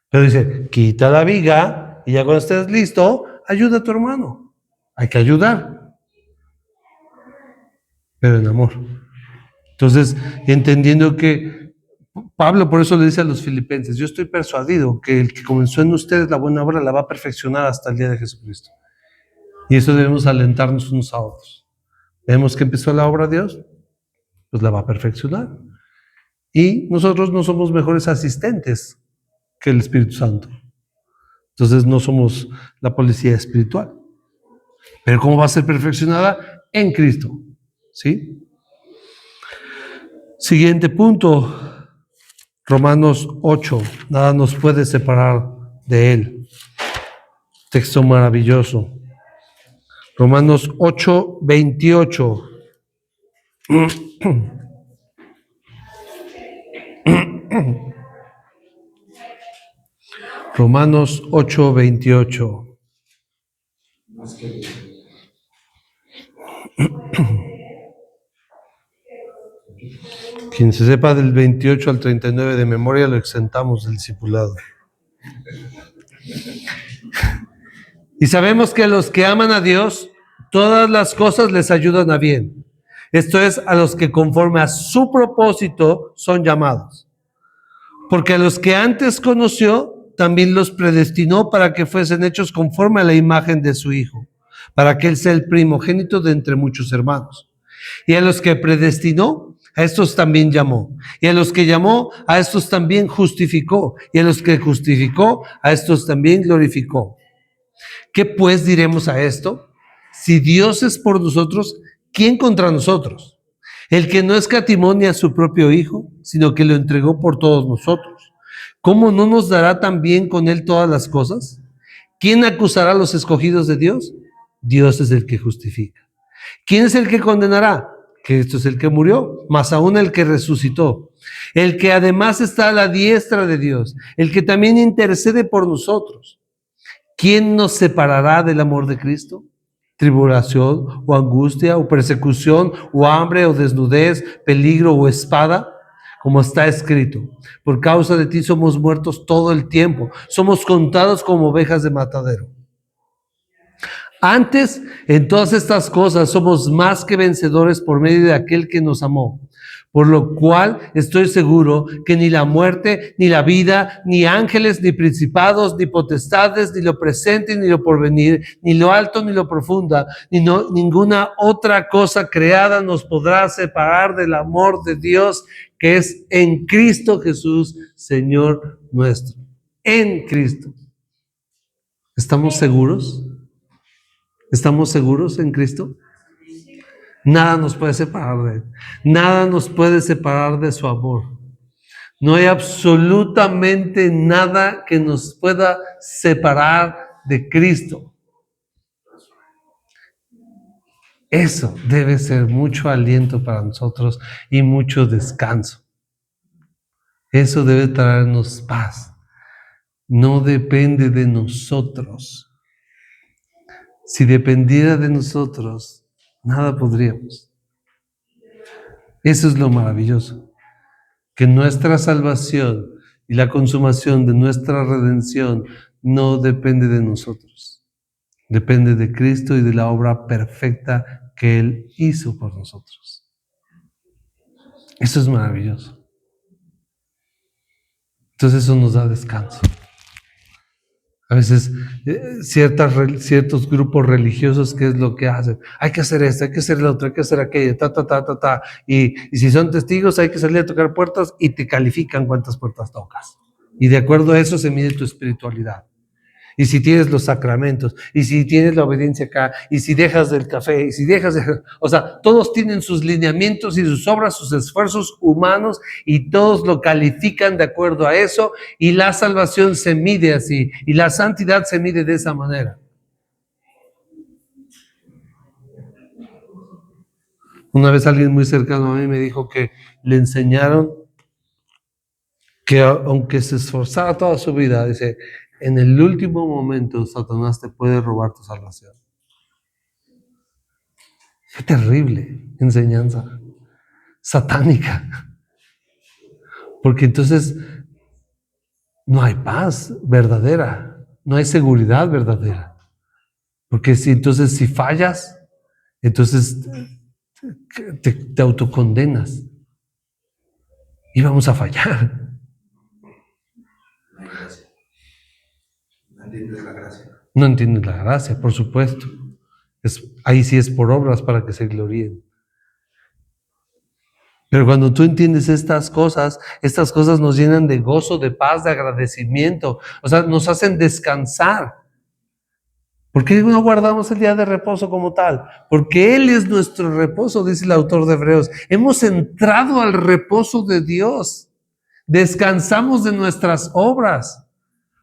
Pero dice, quita la viga y ya cuando estés listo, ayuda a tu hermano. Hay que ayudar, pero en amor. Entonces, entendiendo que Pablo por eso le dice a los filipenses, yo estoy persuadido que el que comenzó en ustedes la buena obra la va a perfeccionar hasta el día de Jesucristo. Y eso debemos alentarnos unos a otros. Vemos que empezó la obra de Dios, pues la va a perfeccionar. Y nosotros no somos mejores asistentes que el Espíritu Santo. Entonces no somos la policía espiritual. Pero ¿cómo va a ser perfeccionada? En Cristo. ¿Sí? Siguiente punto. Romanos 8. Nada nos puede separar de Él. Texto maravilloso. Romanos 8, 28. Romanos 8, 28. Quien se sepa del 28 al 39 de memoria lo exentamos del discipulado. Y sabemos que a los que aman a Dios, todas las cosas les ayudan a bien. Esto es, a los que conforme a su propósito son llamados. Porque a los que antes conoció, también los predestinó para que fuesen hechos conforme a la imagen de su Hijo, para que Él sea el primogénito de entre muchos hermanos. Y a los que predestinó, a estos también llamó. Y a los que llamó, a estos también justificó. Y a los que justificó, a estos también glorificó. ¿Qué pues diremos a esto? Si Dios es por nosotros, ¿quién contra nosotros? El que no escatimó ni a su propio Hijo, sino que lo entregó por todos nosotros. ¿Cómo no nos dará también con Él todas las cosas? ¿Quién acusará a los escogidos de Dios? Dios es el que justifica. ¿Quién es el que condenará? Cristo es el que murió, más aún el que resucitó, el que además está a la diestra de Dios, el que también intercede por nosotros. ¿Quién nos separará del amor de Cristo? ¿Tribulación o angustia o persecución o hambre o desnudez, peligro o espada? Como está escrito, por causa de ti somos muertos todo el tiempo, somos contados como ovejas de matadero. Antes, en todas estas cosas, somos más que vencedores por medio de aquel que nos amó. Por lo cual estoy seguro que ni la muerte, ni la vida, ni ángeles, ni principados, ni potestades, ni lo presente, ni lo porvenir, ni lo alto, ni lo profundo, ninguna otra cosa creada nos podrá separar del amor de Dios que es en Cristo Jesús, Señor nuestro. En Cristo. ¿Estamos seguros? ¿Estamos seguros en Cristo? Nada nos puede separar de Él. Nada nos puede separar de su amor. No hay absolutamente nada que nos pueda separar de Cristo. Eso debe ser mucho aliento para nosotros y mucho descanso. Eso debe traernos paz. No depende de nosotros. Si dependiera de nosotros, nada podríamos. Eso es lo maravilloso, que nuestra salvación y la consumación de nuestra redención no depende de nosotros. Depende de Cristo y de la obra perfecta que Él hizo por nosotros. Eso es maravilloso. Entonces eso nos da descanso. A veces ciertos grupos religiosos, ¿qué es lo que hacen? Hay que hacer esto, hay que hacer lo otro, hay que hacer aquello, y si son testigos hay que salir a tocar puertas y te califican cuántas puertas tocas. Y de acuerdo a eso se mide tu espiritualidad. Y si tienes los sacramentos, y si tienes la obediencia acá, y si dejas del café, y si dejas de... O sea, todos tienen sus lineamientos y sus obras, sus esfuerzos humanos, y todos lo califican de acuerdo a eso, y la salvación se mide así, y la santidad se mide de esa manera. Una vez alguien muy cercano a mí me dijo que le enseñaron que aunque se esforzara toda su vida, dice, en el último momento Satanás te puede robar tu salvación. Qué terrible enseñanza satánica. Porque entonces no hay paz verdadera, no hay seguridad verdadera. Porque entonces si fallas, entonces te autocondenas. Y vamos a fallar. No entiendes la gracia. No entiendes la gracia, por supuesto. Ahí sí es por obras para que se gloríen. Pero cuando tú entiendes estas cosas nos llenan de gozo, de paz, de agradecimiento. O sea, nos hacen descansar. ¿Por qué no guardamos el día de reposo como tal? Porque Él es nuestro reposo, dice el autor de Hebreos. Hemos entrado al reposo de Dios. Descansamos de nuestras obras.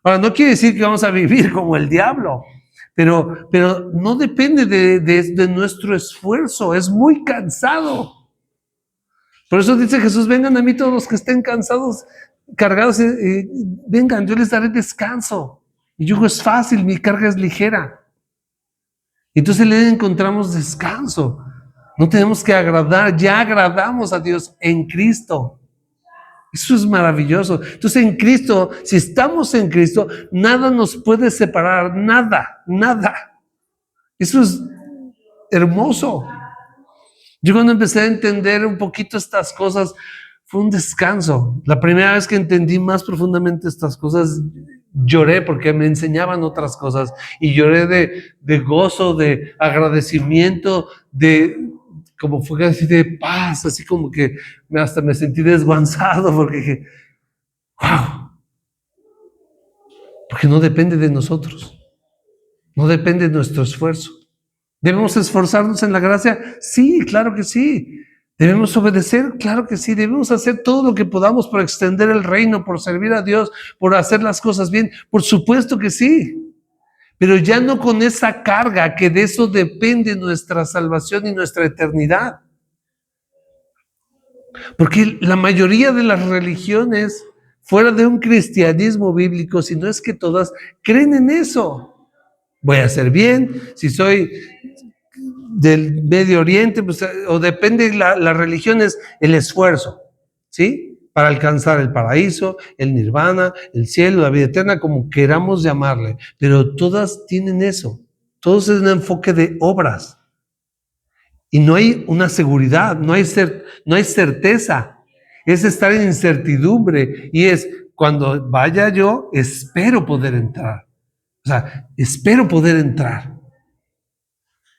Ahora, no quiere decir que vamos a vivir como el diablo, pero no depende de nuestro esfuerzo. Es muy cansado. Por eso dice Jesús: vengan a mí todos los que estén cansados, cargados, vengan, yo les daré descanso. Mi yugo es fácil, mi carga es ligera. Entonces le encontramos descanso. No tenemos que agradar, ya agradamos a Dios en Cristo. Eso es maravilloso. Entonces en Cristo, si estamos en Cristo, nada nos puede separar, nada, nada. Eso es hermoso. Yo cuando empecé a entender un poquito estas cosas, fue un descanso. La primera vez que entendí más profundamente estas cosas, lloré porque me enseñaban otras cosas y lloré de gozo, de agradecimiento, como fue así de paz, así como que hasta me sentí desguanzado porque dije, wow, porque no depende de nosotros, no depende de nuestro esfuerzo. ¿Debemos esforzarnos en la gracia? Sí, claro que sí. ¿Debemos obedecer? Claro que sí. ¿Debemos hacer todo lo que podamos por extender el reino, por servir a Dios, por hacer las cosas bien? Por supuesto que sí. Pero ya no con esa carga, que de eso depende nuestra salvación y nuestra eternidad. Porque la mayoría de las religiones, fuera de un cristianismo bíblico, si no es que todas, creen en eso. Voy a hacer bien, si soy del Medio Oriente, pues, o depende, la religión es el esfuerzo, ¿sí? Para alcanzar el paraíso, el nirvana, el cielo, la vida eterna, como queramos llamarle. Pero todas tienen eso. Todos es un enfoque de obras. Y no hay una seguridad, no hay certeza. Es estar en incertidumbre. Y es, cuando vaya yo, espero poder entrar. O sea, espero poder entrar.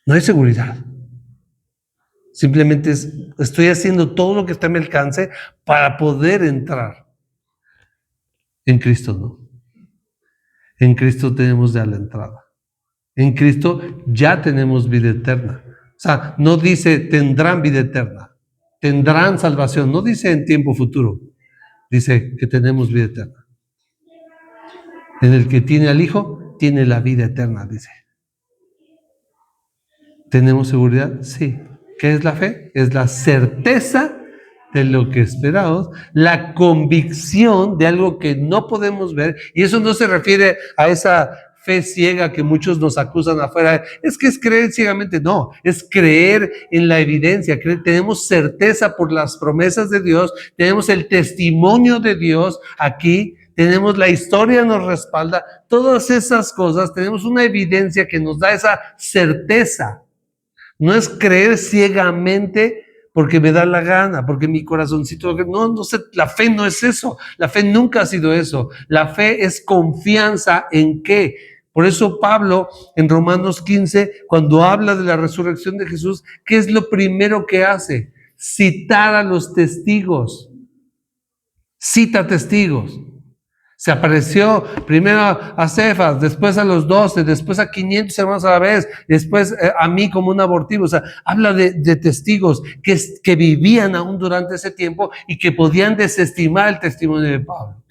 No hay seguridad. Simplemente estoy haciendo todo lo que está a mi alcance para poder entrar. En Cristo no. En Cristo tenemos ya la entrada. En Cristo ya tenemos vida eterna. O sea, no dice tendrán vida eterna, tendrán salvación. No dice en tiempo futuro. Dice que tenemos vida eterna. En el que tiene al Hijo, tiene la vida eterna, dice. ¿Tenemos seguridad? Sí. ¿Qué es la fe? Es la certeza de lo que esperamos, la convicción de algo que no podemos ver, y eso no se refiere a esa fe ciega que muchos nos acusan afuera. Es que es creer ciegamente. No, es creer en la evidencia. Tenemos certeza por las promesas de Dios, tenemos el testimonio de Dios aquí, tenemos la historia, nos respalda, todas esas cosas, tenemos una evidencia que nos da esa certeza. No es creer ciegamente porque me da la gana, porque mi corazoncito... No sé, la fe no es eso. La fe nunca ha sido eso. La fe es confianza en qué. Por eso Pablo, en Romanos 15, cuando habla de la resurrección de Jesús, ¿qué es lo primero que hace? Citar a los testigos. Cita testigos. Se apareció primero a Cefas, después a los 12, después a 500 hermanos a la vez, después a mí como un abortivo. O sea, habla de testigos que vivían aún durante ese tiempo y que podían desestimar el testimonio de Pablo.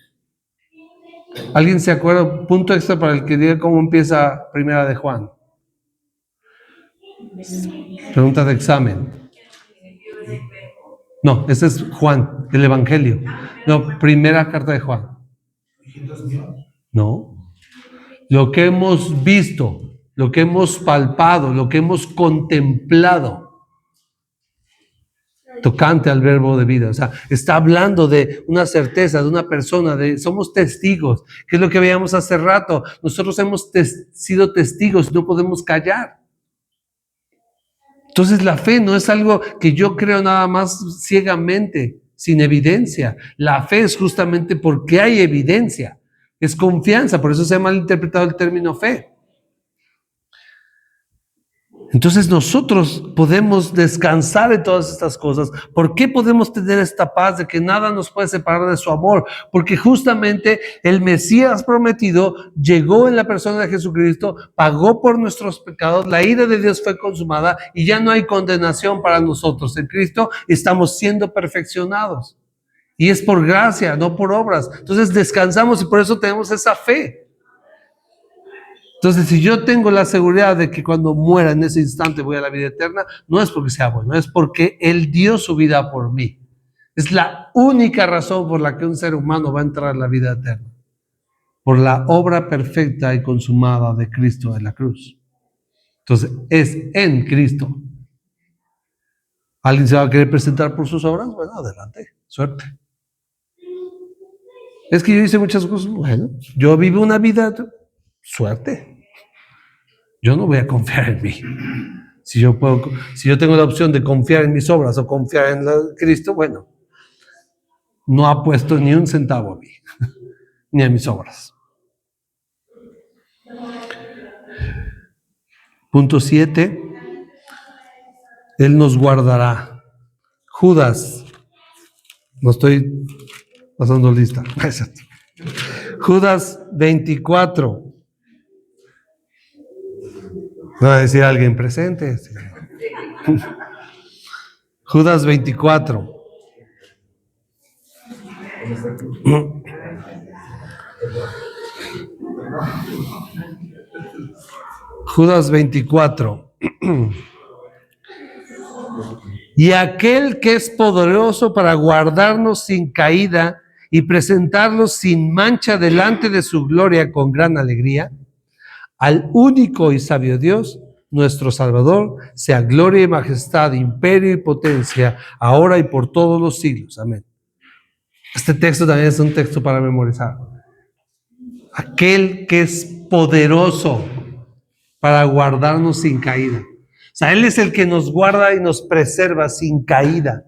¿Alguien se acuerda? Punto extra para el que diga cómo empieza Primera de Juan. Pregunta de examen. No, ese es Juan, el Evangelio. No, primera carta de Juan. No. Lo que hemos visto, lo que hemos palpado, lo que hemos contemplado, tocante al verbo de vida. O sea, está hablando de una certeza, de una persona, somos testigos, que es lo que veíamos hace rato. Nosotros hemos sido testigos, no podemos callar. Entonces la fe no es algo que yo creo nada más ciegamente, sin evidencia. La fe es justamente porque hay evidencia. Es confianza, por eso se ha malinterpretado el término fe. Entonces nosotros podemos descansar en todas estas cosas. ¿Por qué podemos tener esta paz de que nada nos puede separar de su amor? Porque justamente el Mesías prometido llegó en la persona de Jesucristo, pagó por nuestros pecados, la ira de Dios fue consumada y ya no hay condenación para nosotros. En Cristo estamos siendo perfeccionados. Y es por gracia, no por obras. Entonces descansamos y por eso tenemos esa fe. Entonces, si yo tengo la seguridad de que cuando muera en ese instante voy a la vida eterna, no es porque sea bueno, es porque Él dio su vida por mí. Es la única razón por la que un ser humano va a entrar a la vida eterna. Por la obra perfecta y consumada de Cristo en la cruz. Entonces, es en Cristo. ¿Alguien se va a querer presentar por sus obras? Bueno, adelante, suerte. Es que yo hice muchas cosas. Bueno, yo vivo una vida, suerte. Yo no voy a confiar en mí. Si yo tengo la opción de confiar en mis obras o confiar en Cristo, bueno, no ha puesto ni un centavo a mí, ni a mis obras. Punto 7. Él nos guardará. Judas, no estoy pasando lista. Judas 24. Va a decir alguien presente. Judas 24. Judas 24. Y aquel que es poderoso para guardarnos sin caída y presentarlos sin mancha delante de su gloria con gran alegría, al único y sabio Dios, nuestro Salvador, sea gloria y majestad, imperio y potencia, ahora y por todos los siglos. Amén. Este texto también es un texto para memorizar. Aquel que es poderoso para guardarnos sin caída. O sea, Él es el que nos guarda y nos preserva sin caída,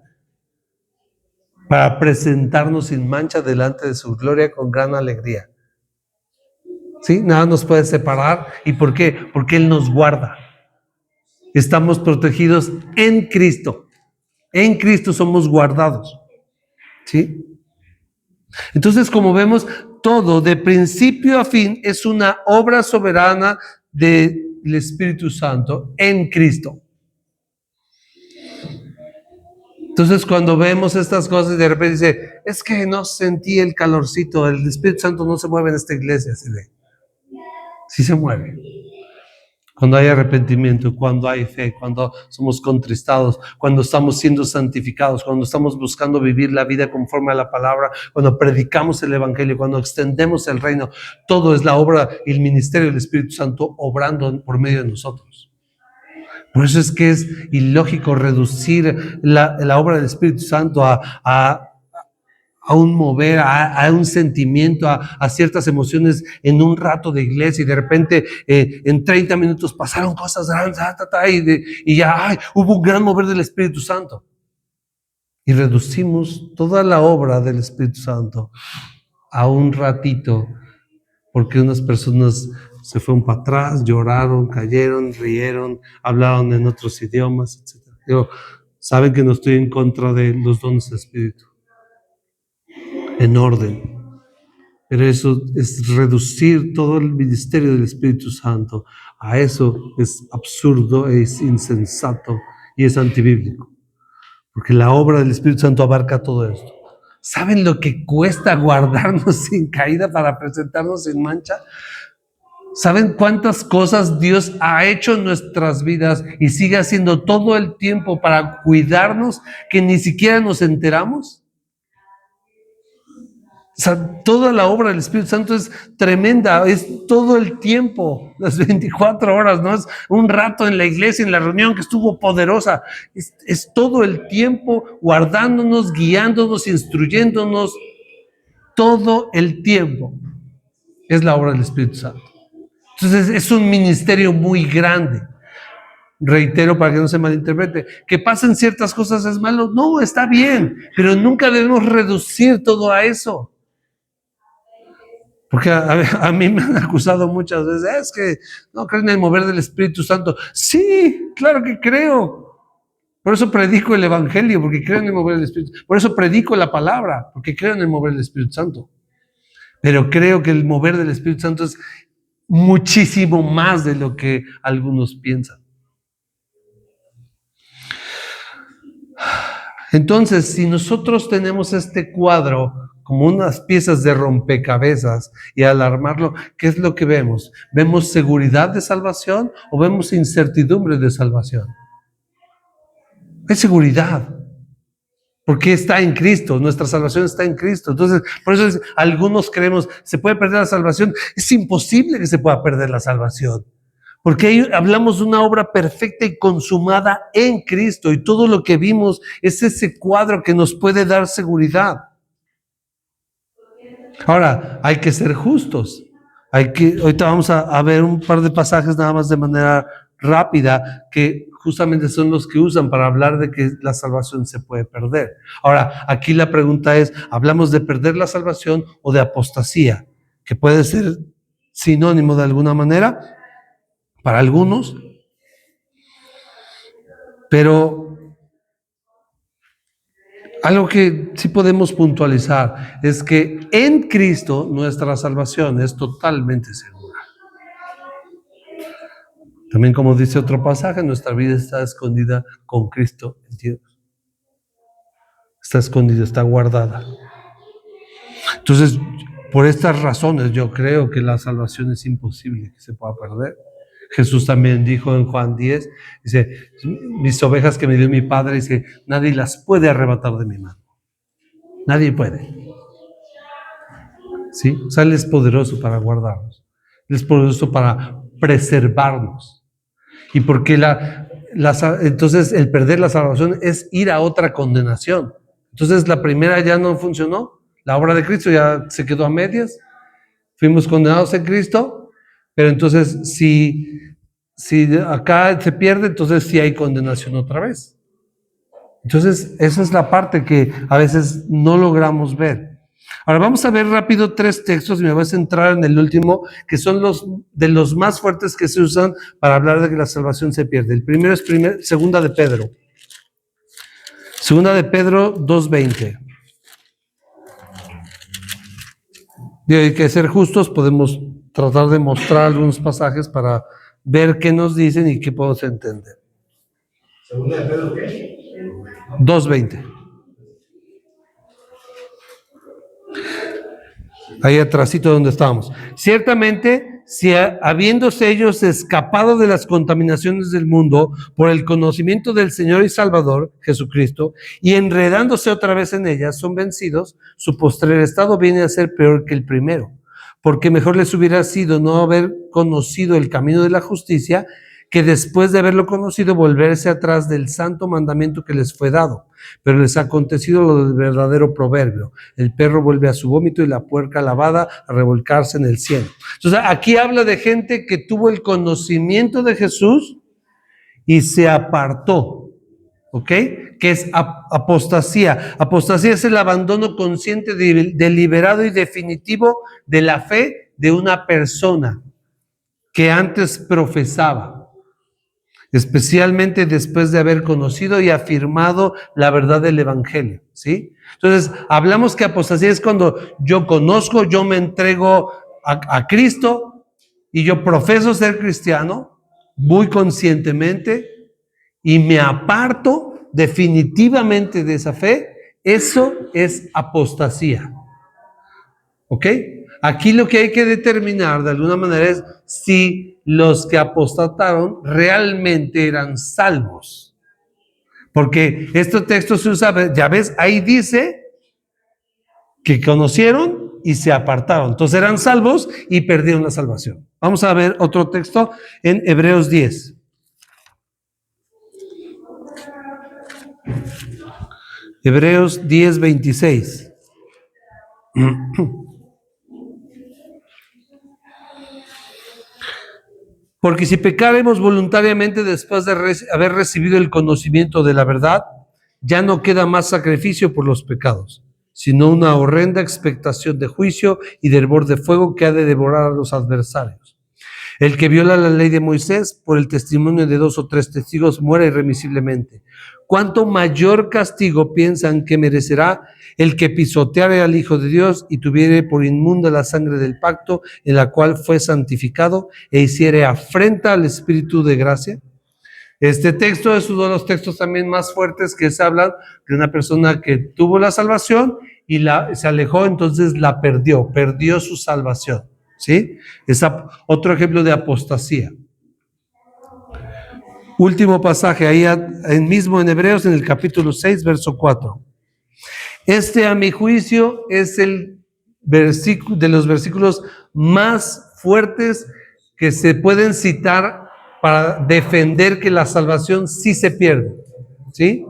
para presentarnos sin mancha delante de su gloria con gran alegría. ¿Sí? Nada nos puede separar. ¿Y por qué? Porque Él nos guarda. Estamos protegidos en Cristo. En Cristo somos guardados. ¿Sí? Entonces, como vemos, todo de principio a fin es una obra soberana del Espíritu Santo en Cristo. Entonces, cuando vemos estas cosas y de repente dice, es que no sentí el calorcito, el Espíritu Santo no se mueve en esta iglesia, se ve. Sí se mueve. Cuando hay arrepentimiento, cuando hay fe, cuando somos contristados, cuando estamos siendo santificados, cuando estamos buscando vivir la vida conforme a la palabra, cuando predicamos el evangelio, cuando extendemos el reino, todo es la obra y el ministerio del Espíritu Santo obrando por medio de nosotros. Por eso es que es ilógico reducir la obra del Espíritu Santo a un mover, a un sentimiento, a ciertas emociones en un rato de iglesia y de repente en 30 minutos pasaron cosas grandes y ya hubo un gran mover del Espíritu Santo. Y reducimos toda la obra del Espíritu Santo a un ratito porque unas personas se fueron para atrás, lloraron, cayeron, rieron, hablaron en otros idiomas, etc. Digo, saben que no estoy en contra de los dones del Espíritu. En orden. Pero eso es reducir todo el ministerio del Espíritu Santo. A eso es absurdo, es insensato y es antibíblico. Porque la obra del Espíritu Santo abarca todo esto. ¿Saben lo que cuesta guardarnos sin caída para presentarnos sin mancha? ¿Saben cuántas cosas Dios ha hecho en nuestras vidas y sigue haciendo todo el tiempo para cuidarnos que ni siquiera nos enteramos? O sea, toda la obra del Espíritu Santo es tremenda, es todo el tiempo, las 24 horas, no es un rato en la iglesia, en la reunión que estuvo poderosa, es todo el tiempo guardándonos, guiándonos, instruyéndonos, todo el tiempo es la obra del Espíritu Santo. Entonces es un ministerio muy grande. Reitero para que no se malinterprete, que pasen ciertas cosas es malo, no, está bien, pero nunca debemos reducir todo a eso. Porque a mí me han acusado muchas veces, es que no creen en el mover del Espíritu Santo. Sí, claro que creo. Por eso predico el Evangelio, porque creo en el mover del Espíritu. Por eso predico la palabra, porque creo en el mover del Espíritu Santo. Pero creo que el mover del Espíritu Santo es muchísimo más de lo que algunos piensan. Entonces, si nosotros tenemos este cuadro como unas piezas de rompecabezas y al armarlo, ¿qué es lo que vemos? ¿Vemos seguridad de salvación o vemos incertidumbre de salvación? Es seguridad, porque está en Cristo, nuestra salvación está en Cristo. Entonces, por eso algunos creemos, ¿se puede perder la salvación? Es imposible que se pueda perder la salvación. Porque ahí hablamos de una obra perfecta y consumada en Cristo, y todo lo que vimos es ese cuadro que nos puede dar seguridad. Ahora, hay que ser justos. Ahorita vamos a ver un par de pasajes nada más de manera rápida, que justamente son los que usan para hablar de que la salvación se puede perder. Ahora, aquí la pregunta es, ¿hablamos de perder la salvación o de apostasía? Que puede ser sinónimo de alguna manera para algunos, pero algo que sí podemos puntualizar es que en Cristo nuestra salvación es totalmente segura. También, como dice otro pasaje, nuestra vida está escondida con Cristo en Dios. Está escondida, está guardada. Entonces, por estas razones, yo creo que la salvación es imposible que se pueda perder. Jesús también dijo en Juan 10, dice, mis ovejas que me dio mi Padre, dice, nadie las puede arrebatar de mi mano. Nadie puede. ¿Sí? O sea, Él es poderoso para guardarnos. Él es poderoso para preservarnos. Y porque entonces el perder la salvación es ir a otra condenación. Entonces la primera ya no funcionó, la obra de Cristo ya se quedó a medias, fuimos condenados en Cristo, pero entonces si acá se pierde, entonces sí hay condenación otra vez. Entonces esa es la parte que a veces no logramos ver. Ahora vamos a ver rápido 3 textos y me voy a centrar en el último, que son de los más fuertes que se usan para hablar de que la salvación se pierde. El primero es Segunda de Pedro. Segunda de Pedro 2:20. Y hay que ser justos, podemos tratar de mostrar algunos pasajes para ver qué nos dicen y qué podemos entender. Segunda de Pedro, ¿qué? 2:20. Ahí atrásito donde estábamos. Ciertamente, si habiéndose ellos escapado de las contaminaciones del mundo por el conocimiento del Señor y Salvador, Jesucristo, y enredándose otra vez en ellas, son vencidos, su postrer estado viene a ser peor que el primero, porque mejor les hubiera sido no haber conocido el camino de la justicia, que después de haberlo conocido volverse atrás del santo mandamiento que les fue dado. Pero les ha acontecido lo del verdadero proverbio: el perro vuelve a su vómito y la puerca lavada a revolcarse en el cielo. Entonces aquí habla de gente que tuvo el conocimiento de Jesús y se apartó, ¿ok? Que es apostasía. Apostasía es el abandono consciente, deliberado y definitivo de la fe de una persona que antes profesaba, especialmente después de haber conocido y afirmado la verdad del Evangelio, ¿sí? Entonces, hablamos que apostasía es cuando yo conozco, yo me entrego a Cristo y yo profeso ser cristiano muy conscientemente y me aparto definitivamente de esa fe. Eso es apostasía, ¿ok? Aquí lo que hay que determinar de alguna manera es si los que apostataron realmente eran salvos. Porque este texto se usa, ya ves, ahí dice que conocieron y se apartaron. Entonces eran salvos y perdieron la salvación. Vamos a ver otro texto en Hebreos 10. Hebreos 10:26. Porque si pecáremos voluntariamente después de haber recibido el conocimiento de la verdad, ya no queda más sacrificio por los pecados, sino una horrenda expectación de juicio y de hervor de fuego que ha de devorar a los adversarios. El que viola la ley de Moisés por el testimonio de 2 o 3 testigos muere irremisiblemente. ¿Cuánto mayor castigo piensan que merecerá el que pisoteare al Hijo de Dios y tuviere por inmunda la sangre del pacto en la cual fue santificado e hiciere afrenta al Espíritu de gracia? Este texto es uno de los textos también más fuertes que se hablan de una persona que tuvo la salvación y se alejó, entonces la perdió su salvación. ¿Sí? Es otro ejemplo de apostasía. Último pasaje, ahí mismo en Hebreos, en el capítulo 6, verso 4. Este, a mi juicio, es el versículo de los versículos más fuertes que se pueden citar para defender que la salvación sí se pierde. ¿Sí?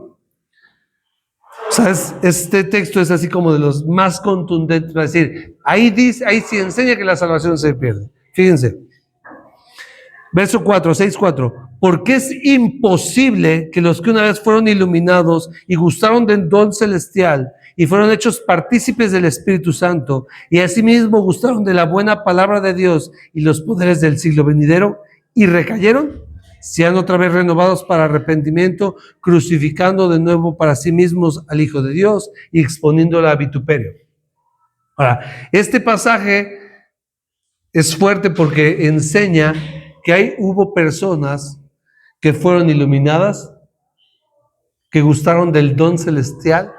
O sea, este texto es así como de los más contundentes para decir, ahí sí enseña que la salvación se pierde. Fíjense, verso 4, 6:4, porque es imposible que los que una vez fueron iluminados y gustaron del don celestial y fueron hechos partícipes del Espíritu Santo y asimismo gustaron de la buena palabra de Dios y los poderes del siglo venidero y recayeron, sean otra vez renovados para arrepentimiento, crucificando de nuevo para sí mismos al Hijo de Dios y exponiéndolo a vituperio. Ahora, este pasaje es fuerte porque enseña que hubo personas que fueron iluminadas, que gustaron del don celestial,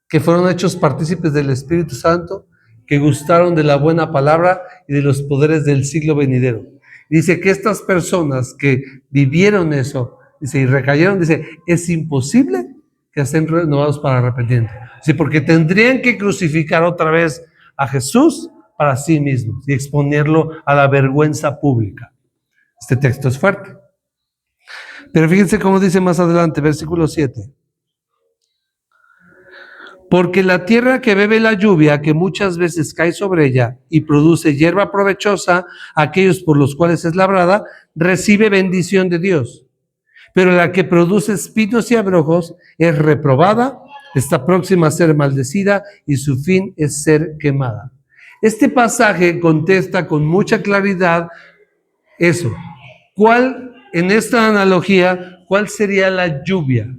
que fueron hechos partícipes del Espíritu Santo, que gustaron de la buena palabra y de los poderes del siglo venidero. Dice que estas personas que vivieron eso, dice, y recayeron, dice, es imposible que estén renovados para arrepentimiento. Sí, porque tendrían que crucificar otra vez a Jesús para sí mismos y exponerlo a la vergüenza pública. Este texto es fuerte. Pero fíjense cómo dice más adelante, versículo 7. Porque la tierra que bebe la lluvia, que muchas veces cae sobre ella y produce hierba provechosa, aquellos por los cuales es labrada, recibe bendición de Dios. Pero la que produce espinos y abrojos es reprobada, está próxima a ser maldecida y su fin es ser quemada. Este pasaje contesta con mucha claridad eso. ¿Cuál, en esta analogía, cuál sería la lluvia?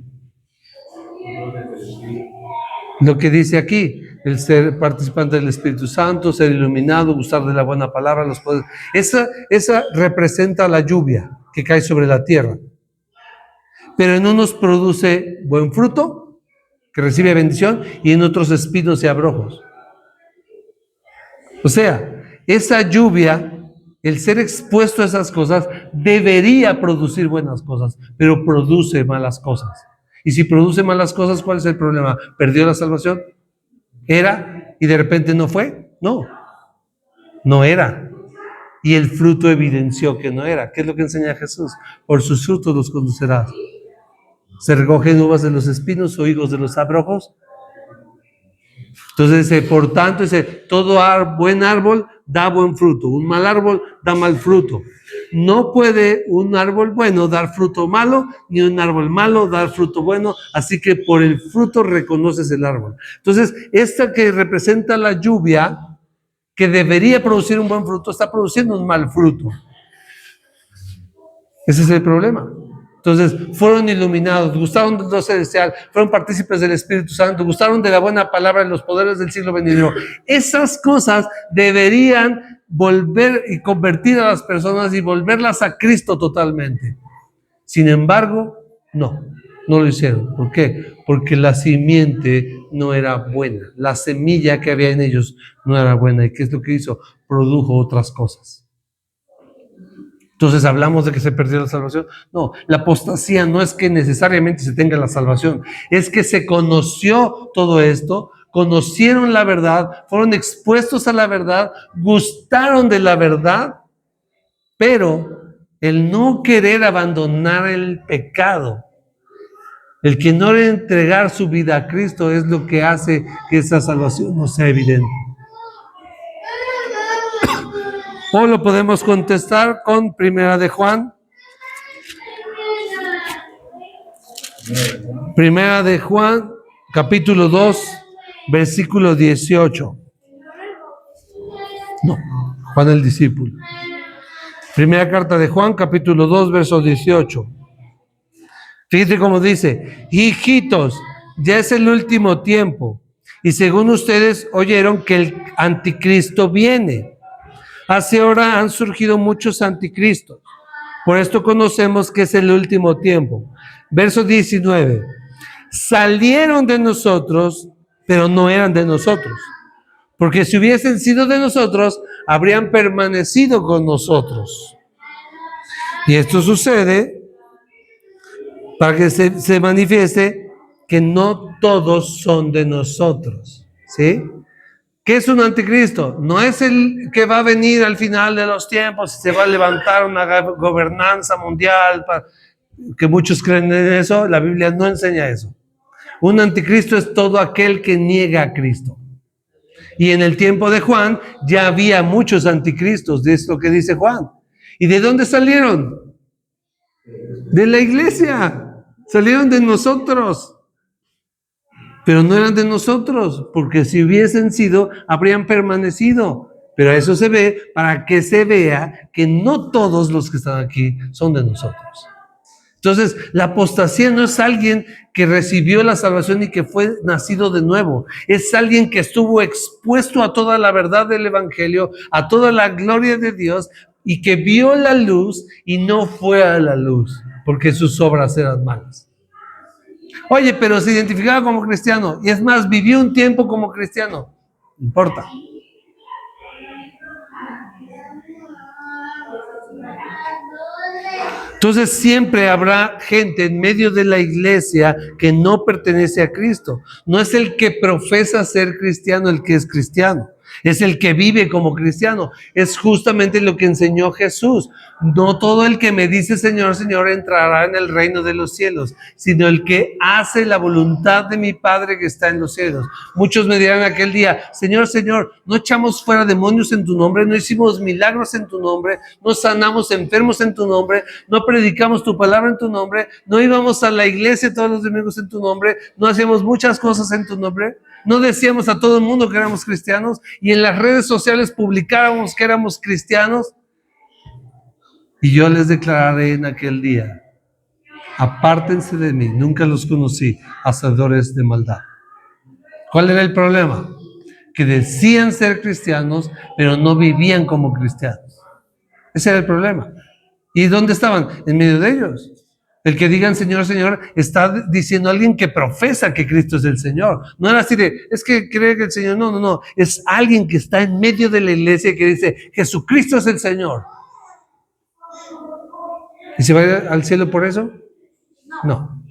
Lo que dice aquí, el ser participante del Espíritu Santo, ser iluminado, gustar de la buena palabra, los poderes. Esa representa la lluvia que cae sobre la tierra. Pero en unos produce buen fruto, que recibe bendición, y en otros espinos y abrojos. O sea, esa lluvia, el ser expuesto a esas cosas, debería producir buenas cosas, pero produce malas cosas. Y si produce malas cosas, ¿cuál es el problema? ¿Perdió la salvación? ¿Era y de repente no fue? No, no era. Y el fruto evidenció que no era. ¿Qué es lo que enseña Jesús? Por sus frutos los conocerás. ¿Se recogen uvas de los espinos o higos de los abrojos? Entonces dice, por tanto, dice, todo buen árbol da buen fruto, un mal árbol da mal fruto. No puede un árbol bueno dar fruto malo, ni un árbol malo dar fruto bueno, así que por el fruto reconoces el árbol. Entonces, esta que representa la lluvia, que debería producir un buen fruto, está produciendo un mal fruto. Ese es el problema. Entonces, fueron iluminados, gustaron del don celestial, fueron partícipes del Espíritu Santo, gustaron de la buena palabra y los poderes del siglo venidero. Esas cosas deberían volver y convertir a las personas y volverlas a Cristo totalmente. Sin embargo, no lo hicieron. ¿Por qué? Porque la simiente no era buena. La semilla que había en ellos no era buena. ¿Y qué es lo que hizo? Produjo otras cosas. Entonces, ¿hablamos de que se perdió la salvación? No, la apostasía no es que necesariamente se tenga la salvación, es que se conoció todo esto, conocieron la verdad, fueron expuestos a la verdad, gustaron de la verdad, pero el no querer abandonar el pecado, el que no entregar su vida a Cristo es lo que hace que esa salvación no sea evidente. O lo podemos contestar con Primera de Juan. Primera de Juan, capítulo 2, versículo 18. No, Juan el discípulo. Primera carta de Juan, capítulo 2, verso 18. Fíjate cómo dice: hijitos, ya es el último tiempo, y según ustedes oyeron que el anticristo viene. Hace ahora han surgido muchos anticristos. Por esto conocemos que es el último tiempo. Verso 19. Salieron de nosotros, pero no eran de nosotros. Porque si hubiesen sido de nosotros, habrían permanecido con nosotros. Y esto sucede para que se manifieste que no todos son de nosotros. ¿Sí? ¿Qué es un anticristo? No es el que va a venir al final de los tiempos y se va a levantar una gobernanza mundial, que muchos creen en eso. La Biblia no enseña eso. Un anticristo es todo aquel que niega a Cristo. Y en el tiempo de Juan ya había muchos anticristos, es lo que dice Juan. ¿Y de dónde salieron? De la iglesia. Salieron de nosotros. Pero no eran de nosotros, porque si hubiesen sido, habrían permanecido. Pero eso se ve para que se vea que no todos los que están aquí son de nosotros. Entonces, la apostasía no es alguien que recibió la salvación y que fue nacido de nuevo. Es alguien que estuvo expuesto a toda la verdad del Evangelio, a toda la gloria de Dios, y que vio la luz y no fue a la luz, porque sus obras eran malas. Oye, pero se identificaba como cristiano, y es más, vivió un tiempo como cristiano. No importa. Entonces siempre habrá gente en medio de la iglesia que no pertenece a Cristo. No es el que profesa ser cristiano el que es cristiano. Es el que vive como cristiano. Es justamente lo que enseñó Jesús. No todo el que me dice Señor, Señor entrará en el reino de los cielos, sino el que hace la voluntad de mi Padre que está en los cielos. Muchos me dirán aquel día: Señor, Señor, no echamos fuera demonios en tu nombre, no hicimos milagros en tu nombre, no sanamos enfermos en tu nombre, no predicamos tu palabra en tu nombre, no íbamos a la iglesia todos los domingos en tu nombre, no hacíamos muchas cosas en tu nombre. No decíamos a todo el mundo que éramos cristianos y en las redes sociales publicábamos que éramos cristianos. Y yo les declararé en aquel día: apártense de mí, nunca los conocí, hacedores de maldad. ¿Cuál era el problema? Que decían ser cristianos, pero no vivían como cristianos. Ese era el problema. ¿Y dónde estaban? En medio de ellos. El que digan Señor, Señor, está diciendo a alguien que profesa que Cristo es el Señor. No era así de, es que cree que el Señor, no. Es alguien que está en medio de la iglesia que dice, Jesucristo es el Señor. ¿Y se va a ir al cielo por eso? No.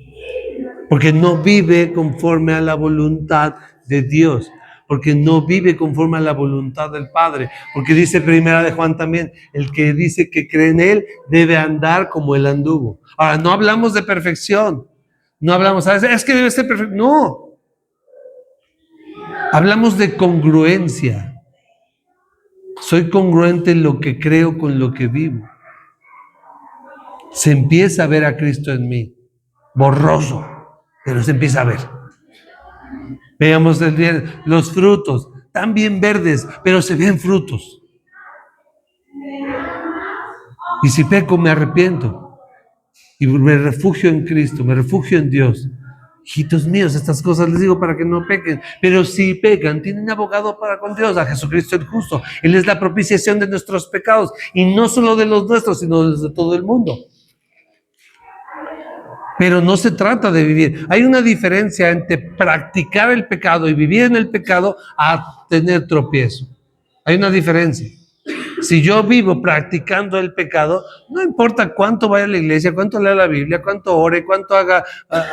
Porque no vive conforme a la voluntad de Dios. Porque no vive conforme a la voluntad del Padre. Porque dice Primera de Juan también, el que dice que cree en Él debe andar como Él anduvo. Ahora, no hablamos de perfección. No hablamos, es que debe ser perfecto. No. Hablamos de congruencia. Soy congruente en lo que creo con lo que vivo. Se empieza a ver a Cristo en mí. Borroso, pero se empieza a ver. Veamos los frutos, tan bien verdes, pero se ven frutos. Y si peco, me arrepiento. Y me refugio en Cristo, me refugio en Dios. Hijitos míos, estas cosas les digo para que no pequen. Pero si pecan, tienen abogado para con Dios, a Jesucristo el justo. Él es la propiciación de nuestros pecados. Y no solo de los nuestros, sino de todo el mundo. Pero no se trata de vivir. Hay una diferencia entre practicar el pecado y vivir en el pecado a tener tropiezo. Hay una diferencia. Si yo vivo practicando el pecado, no importa cuánto vaya a la iglesia, cuánto lea la Biblia, cuánto ore, cuánto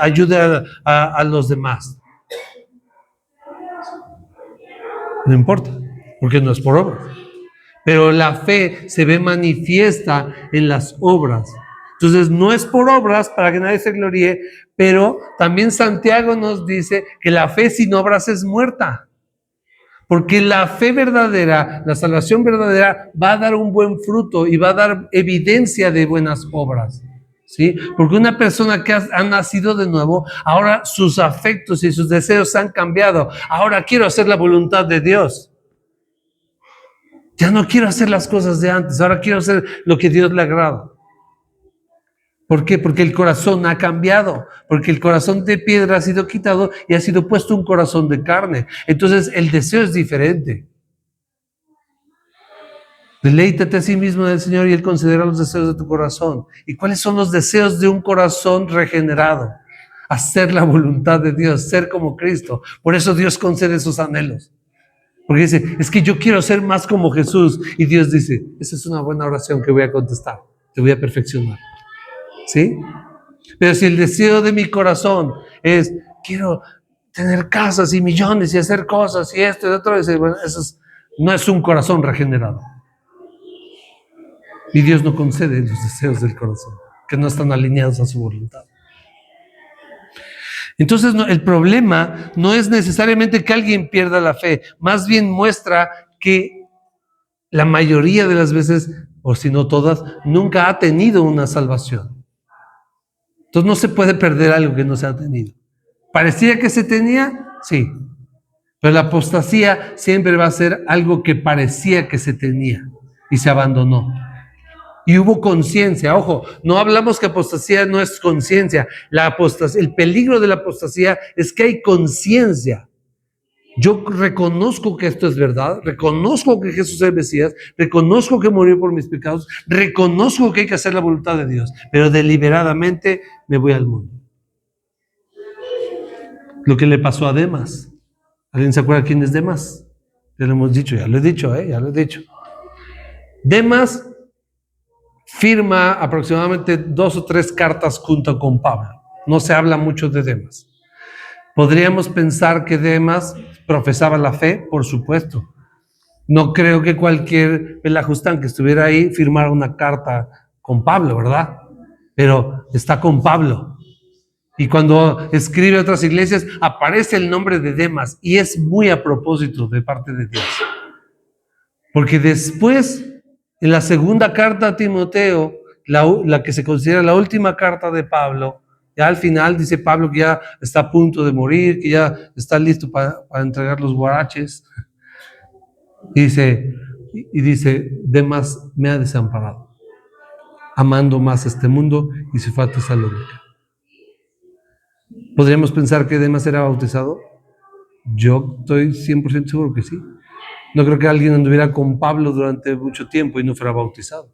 ayude a los demás. No importa, porque no es por obra. Pero la fe se ve manifiesta en las obras. Entonces, no es por obras para que nadie se gloríe, pero también Santiago nos dice que la fe sin obras es muerta. Porque la fe verdadera, la salvación verdadera, va a dar un buen fruto y va a dar evidencia de buenas obras. ¿sí? Porque una persona que ha nacido de nuevo, ahora sus afectos y sus deseos han cambiado. Ahora quiero hacer la voluntad de Dios. Ya no quiero hacer las cosas de antes, ahora quiero hacer lo que Dios le agrada. ¿Por qué? Porque el corazón ha cambiado, porque el corazón de piedra ha sido quitado y ha sido puesto un corazón de carne. Entonces el deseo es diferente. Deleítate a sí mismo del Señor y Él concederá los deseos de tu corazón. ¿Y cuáles son los deseos de un corazón regenerado? Hacer la voluntad de Dios, ser como Cristo. Por eso Dios concede sus anhelos. Porque dice, es que yo quiero ser más como Jesús. Y Dios dice, esa es una buena oración que voy a contestar. Te voy a perfeccionar. ¿Sí? Pero si el deseo de mi corazón es, quiero tener casas y millones y hacer cosas y esto y otro, bueno, no es un corazón regenerado. Y Dios no concede los deseos del corazón, que no están alineados a su voluntad. Entonces, el problema no es necesariamente que alguien pierda la fe, más bien muestra que la mayoría de las veces, o si no todas, nunca ha tenido una salvación. Entonces no se puede perder algo que no se ha tenido. ¿Parecía que se tenía? Sí. Pero la apostasía siempre va a ser algo que parecía que se tenía y se abandonó. Y hubo conciencia. Ojo, no hablamos que apostasía no es conciencia. El peligro de la apostasía es que hay conciencia. Yo reconozco que esto es verdad, reconozco que Jesús es el Mesías, reconozco que murió por mis pecados, reconozco que hay que hacer la voluntad de Dios, pero deliberadamente me voy al mundo. Lo que le pasó a Demas. ¿Alguien se acuerda quién es Demas? Ya lo hemos dicho, ya lo he dicho. Demas firma aproximadamente 2 o 3 cartas junto con Pablo. No se habla mucho de Demas. Podríamos pensar que Demas profesaba la fe, por supuesto. No creo que cualquier pelajustán que estuviera ahí firmara una carta con Pablo, ¿verdad? Pero está con Pablo. Y cuando escribe a otras iglesias, aparece el nombre de Demas. Y es muy a propósito de parte de Dios. Porque después, en la segunda carta a Timoteo, la que se considera la última carta de Pablo, ya al final dice Pablo que ya está a punto de morir, que ya está listo para entregar los guaraches. Y dice, Demas me ha desamparado, amando más este mundo, y se fue a Tesalónica. ¿Podríamos pensar que Demas era bautizado? Yo estoy 100% seguro que sí. No creo que alguien anduviera con Pablo durante mucho tiempo y no fuera bautizado.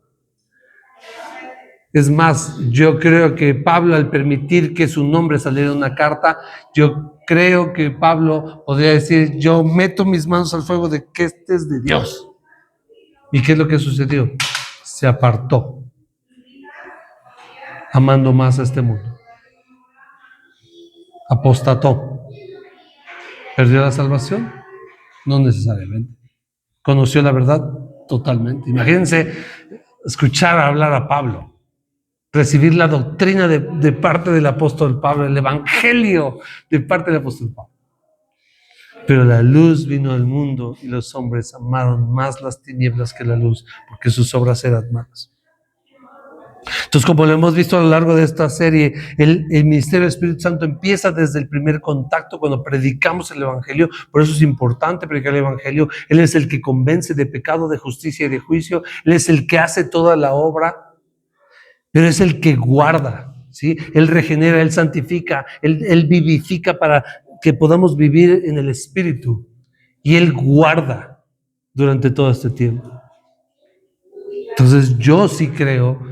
Es más, yo creo que Pablo, al permitir que su nombre saliera en una carta, yo creo que Pablo podría decir, yo meto mis manos al fuego de que este es de Dios. ¿Y qué es lo que sucedió? Se apartó, amando más a este mundo. Apostató. ¿Perdió la salvación? No necesariamente. ¿Conoció la verdad? Totalmente. Imagínense escuchar hablar a Pablo, recibir la doctrina de parte del apóstol Pablo, el evangelio de parte del apóstol Pablo. Pero la luz vino al mundo y los hombres amaron más las tinieblas que la luz, porque sus obras eran malas. Entonces, como lo hemos visto a lo largo de esta serie, el ministerio del Espíritu Santo empieza desde el primer contacto, cuando predicamos el evangelio. Por eso es importante predicar el evangelio. Él es el que convence de pecado, de justicia y de juicio. Él es el que hace toda la obra, pero es el que guarda, ¿sí? Él regenera, Él santifica, Él vivifica para que podamos vivir en el Espíritu. Y Él guarda durante todo este tiempo. Entonces, yo sí creo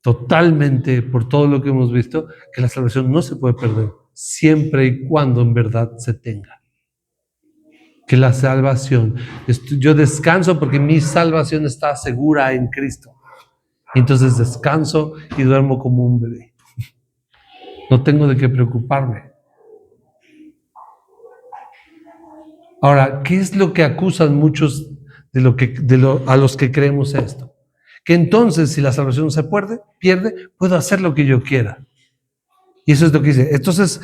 totalmente, por todo lo que hemos visto, que la salvación no se puede perder, siempre y cuando en verdad se tenga. Que la salvación, yo descanso porque mi salvación está segura en Cristo. Entonces descanso y duermo como un bebé. No tengo de qué preocuparme. Ahora, ¿qué es lo que acusan muchos a los que creemos esto? Que entonces, si la salvación se pierde, puedo hacer lo que yo quiera. Y eso es lo que dice. Entonces,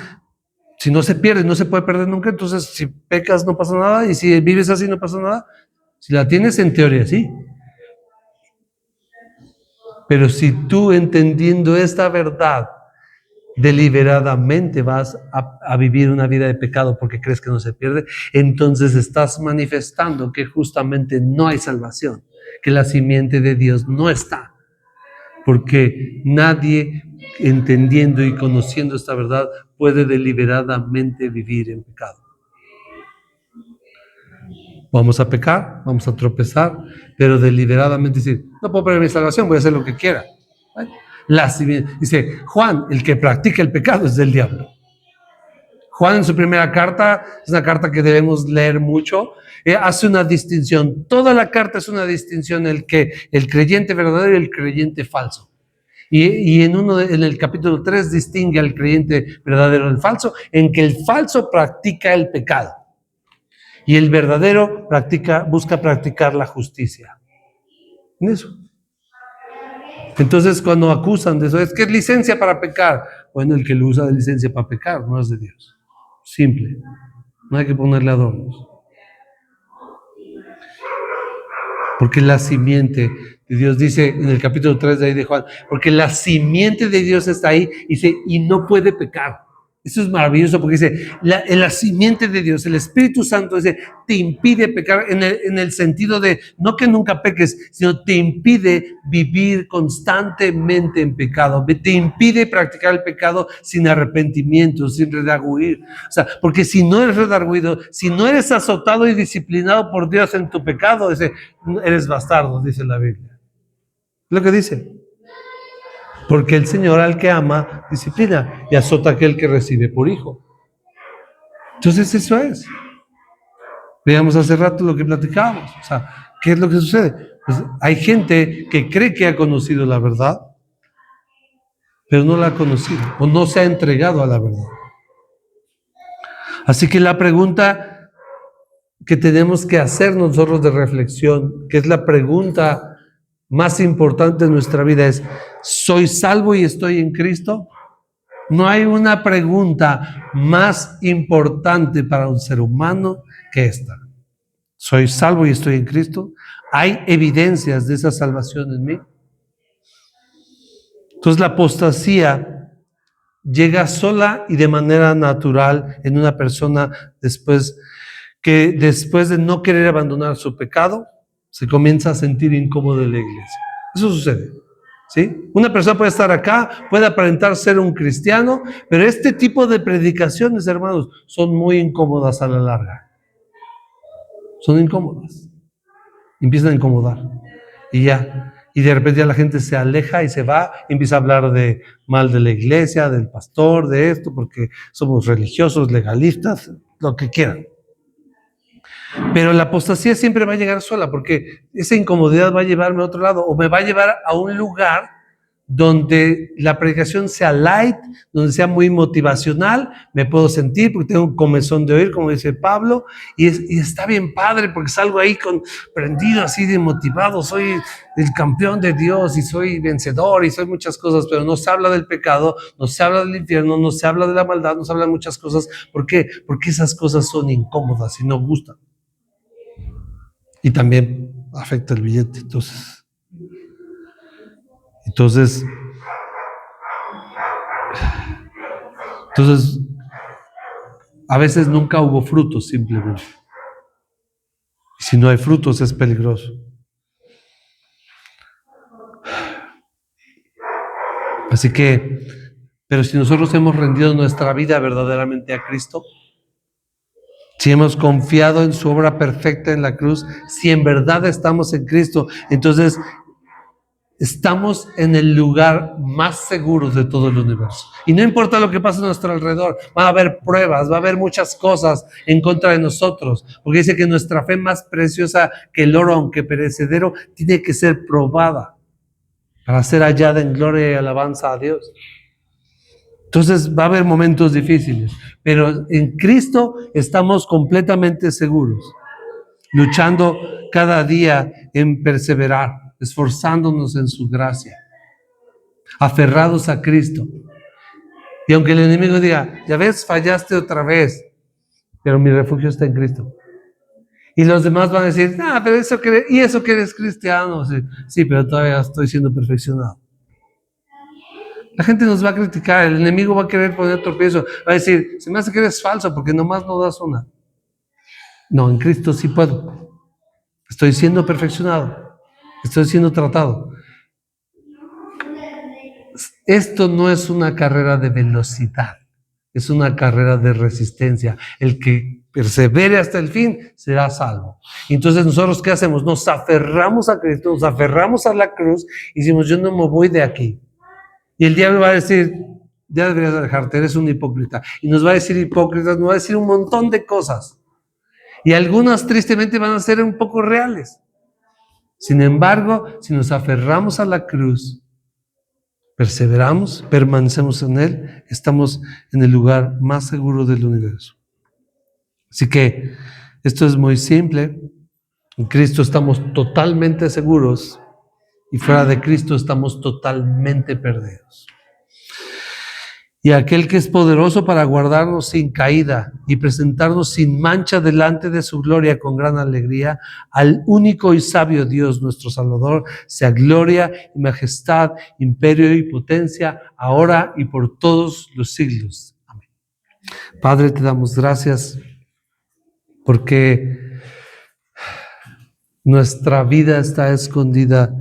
si no se pierde, no se puede perder nunca, entonces si pecas no pasa nada, y si vives así no pasa nada. Si la tienes en teoría, sí. Pero si tú, entendiendo esta verdad, deliberadamente vas a vivir una vida de pecado porque crees que no se pierde, entonces estás manifestando que justamente no hay salvación, que la simiente de Dios no está. Porque nadie, entendiendo y conociendo esta verdad, puede deliberadamente vivir en pecado. Vamos a pecar, vamos a tropezar, pero deliberadamente decir, no puedo perder mi salvación, voy a hacer lo que quiera. Dice, Juan, el que practica el pecado es del diablo. Juan en su primera carta, es una carta que debemos leer mucho, hace una distinción. Toda la carta es una distinción, el creyente verdadero y el creyente falso. Y en el capítulo 3 distingue al creyente verdadero del falso, en que el falso practica el pecado y el verdadero busca practicar la justicia. En eso. Entonces, cuando acusan de eso, es que es licencia para pecar. Bueno, el que lo usa de licencia para pecar no es de Dios. Simple. No hay que ponerle adornos. Porque la simiente de Dios, dice en el capítulo 3 de ahí de Juan, porque la simiente de Dios está ahí, dice, y no puede pecar. Eso es maravilloso porque dice, la simiente de Dios, el Espíritu Santo, dice, te impide pecar en el sentido de, no que nunca peques, sino te impide vivir constantemente en pecado, te impide practicar el pecado sin arrepentimiento, sin redarguir. O sea, porque si no eres redarguido, si no eres azotado y disciplinado por Dios en tu pecado, dice, eres bastardo, dice la Biblia. Lo que dice. Porque el Señor al que ama disciplina y azota a aquel que recibe por hijo. Entonces eso es. Veamos hace rato lo que platicábamos. O sea, ¿qué es lo que sucede? Pues hay gente que cree que ha conocido la verdad, pero no la ha conocido o no se ha entregado a la verdad. Así que la pregunta que tenemos que hacer nosotros de reflexión, que es la pregunta más importante en nuestra vida, es: ¿soy salvo y estoy en Cristo? No hay una pregunta más importante para un ser humano que esta. ¿Soy salvo y estoy en Cristo? ¿Hay evidencias de esa salvación en mí? Entonces la apostasía llega sola y de manera natural en una persona después de no querer abandonar su pecado, se comienza a sentir incómodo en la iglesia. Eso sucede, ¿sí? Una persona puede estar acá, puede aparentar ser un cristiano, pero este tipo de predicaciones, hermanos, son muy incómodas a la larga. Son incómodas. Empiezan a incomodar. Y ya. Y de repente ya la gente se aleja y se va, y empieza a hablar mal de la iglesia, del pastor, de esto, porque somos religiosos, legalistas, lo que quieran. Pero la apostasía siempre va a llegar sola, porque esa incomodidad va a llevarme a otro lado, o me va a llevar a un lugar donde la predicación sea light, donde sea muy motivacional, me puedo sentir porque tengo un comezón de oír, como dice Pablo, y está bien padre porque salgo ahí prendido, así de motivado, soy el campeón de Dios y soy vencedor y soy muchas cosas, pero no se habla del pecado, no se habla del infierno, no se habla de la maldad, no se habla de muchas cosas. ¿Por qué? Porque esas cosas son incómodas y no gustan. Y también afecta el billete, entonces, a veces nunca hubo frutos simplemente. Y si no hay frutos es peligroso. Así que, pero si nosotros hemos rendido nuestra vida verdaderamente a Cristo, si hemos confiado en su obra perfecta en la cruz, si en verdad estamos en Cristo, entonces estamos en el lugar más seguro de todo el universo. Y no importa lo que pase a nuestro alrededor, va a haber pruebas, va a haber muchas cosas en contra de nosotros, porque dice que nuestra fe más preciosa que el oro, aunque perecedero, tiene que ser probada para ser hallada en gloria y alabanza a Dios. Entonces va a haber momentos difíciles, pero en Cristo estamos completamente seguros, luchando cada día en perseverar, esforzándonos en su gracia, aferrados a Cristo. Y aunque el enemigo diga, ya ves, fallaste otra vez, pero mi refugio está en Cristo. Y los demás van a decir, pero eso que eres cristiano. Sí, sí, pero todavía estoy siendo perfeccionado. La gente nos va a criticar, el enemigo va a querer poner tropiezo, va a decir, se me hace que eres falso porque nomás no das una. No, en Cristo sí puedo. Estoy siendo perfeccionado, estoy siendo tratado. Esto no es una carrera de velocidad, es una carrera de resistencia. El que persevere hasta el fin será salvo. Entonces nosotros, ¿qué hacemos? Nos aferramos a Cristo, nos aferramos a la cruz y decimos, yo no me voy de aquí. Y el diablo va a decir, ya deberías alejarte, eres un hipócrita. Y nos va a decir hipócritas, nos va a decir un montón de cosas. Y algunas tristemente van a ser un poco reales. Sin embargo, si nos aferramos a la cruz, perseveramos, permanecemos en Él, estamos en el lugar más seguro del universo. Así que esto es muy simple. En Cristo estamos totalmente seguros y fuera de Cristo estamos totalmente perdidos. Y aquel que es poderoso para guardarnos sin caída y presentarnos sin mancha delante de su gloria con gran alegría, al único y sabio Dios, nuestro Salvador, sea gloria y majestad, imperio y potencia, ahora y por todos los siglos. Amén. Padre, te damos gracias porque nuestra vida está escondida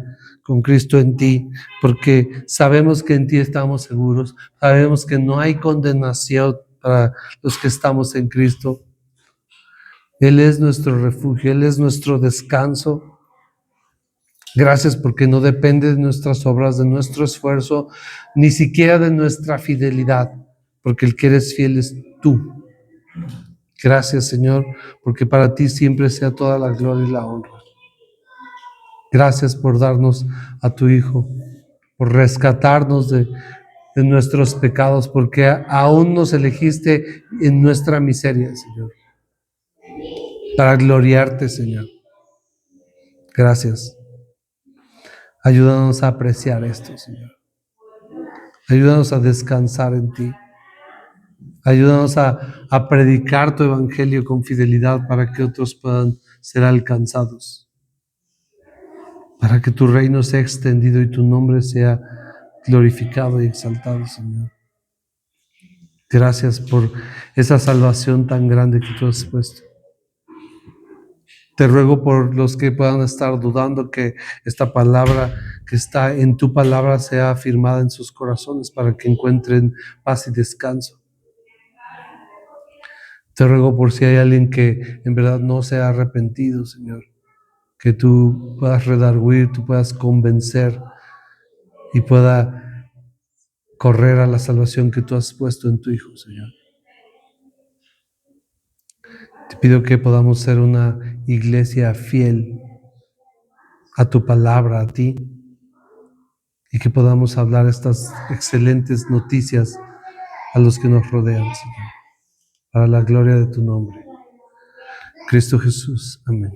con Cristo en ti, porque sabemos que en ti estamos seguros, sabemos que no hay condenación para los que estamos en Cristo. Él es nuestro refugio, Él es nuestro descanso. Gracias porque no depende de nuestras obras, de nuestro esfuerzo, ni siquiera de nuestra fidelidad, porque el que eres fiel es tú. Gracias, Señor, porque para ti siempre sea toda la gloria y la honra. Gracias por darnos a tu Hijo, por rescatarnos de nuestros pecados, porque aún nos elegiste en nuestra miseria, Señor, para gloriarte, Señor. Gracias. Ayúdanos a apreciar esto, Señor. Ayúdanos a descansar en ti. Ayúdanos a predicar tu evangelio con fidelidad para que otros puedan ser alcanzados. Para que tu reino sea extendido y tu nombre sea glorificado y exaltado, Señor. Gracias por esa salvación tan grande que tú has puesto. Te ruego por los que puedan estar dudando que esta palabra que está en tu palabra sea afirmada en sus corazones para que encuentren paz y descanso. Te ruego por si hay alguien que en verdad no se ha arrepentido, Señor, que tú puedas redarguir, tú puedas convencer y pueda correr a la salvación que tú has puesto en tu Hijo, Señor. Te pido que podamos ser una iglesia fiel a tu palabra, a ti, y que podamos hablar estas excelentes noticias a los que nos rodean, Señor, para la gloria de tu nombre. Cristo Jesús. Amén.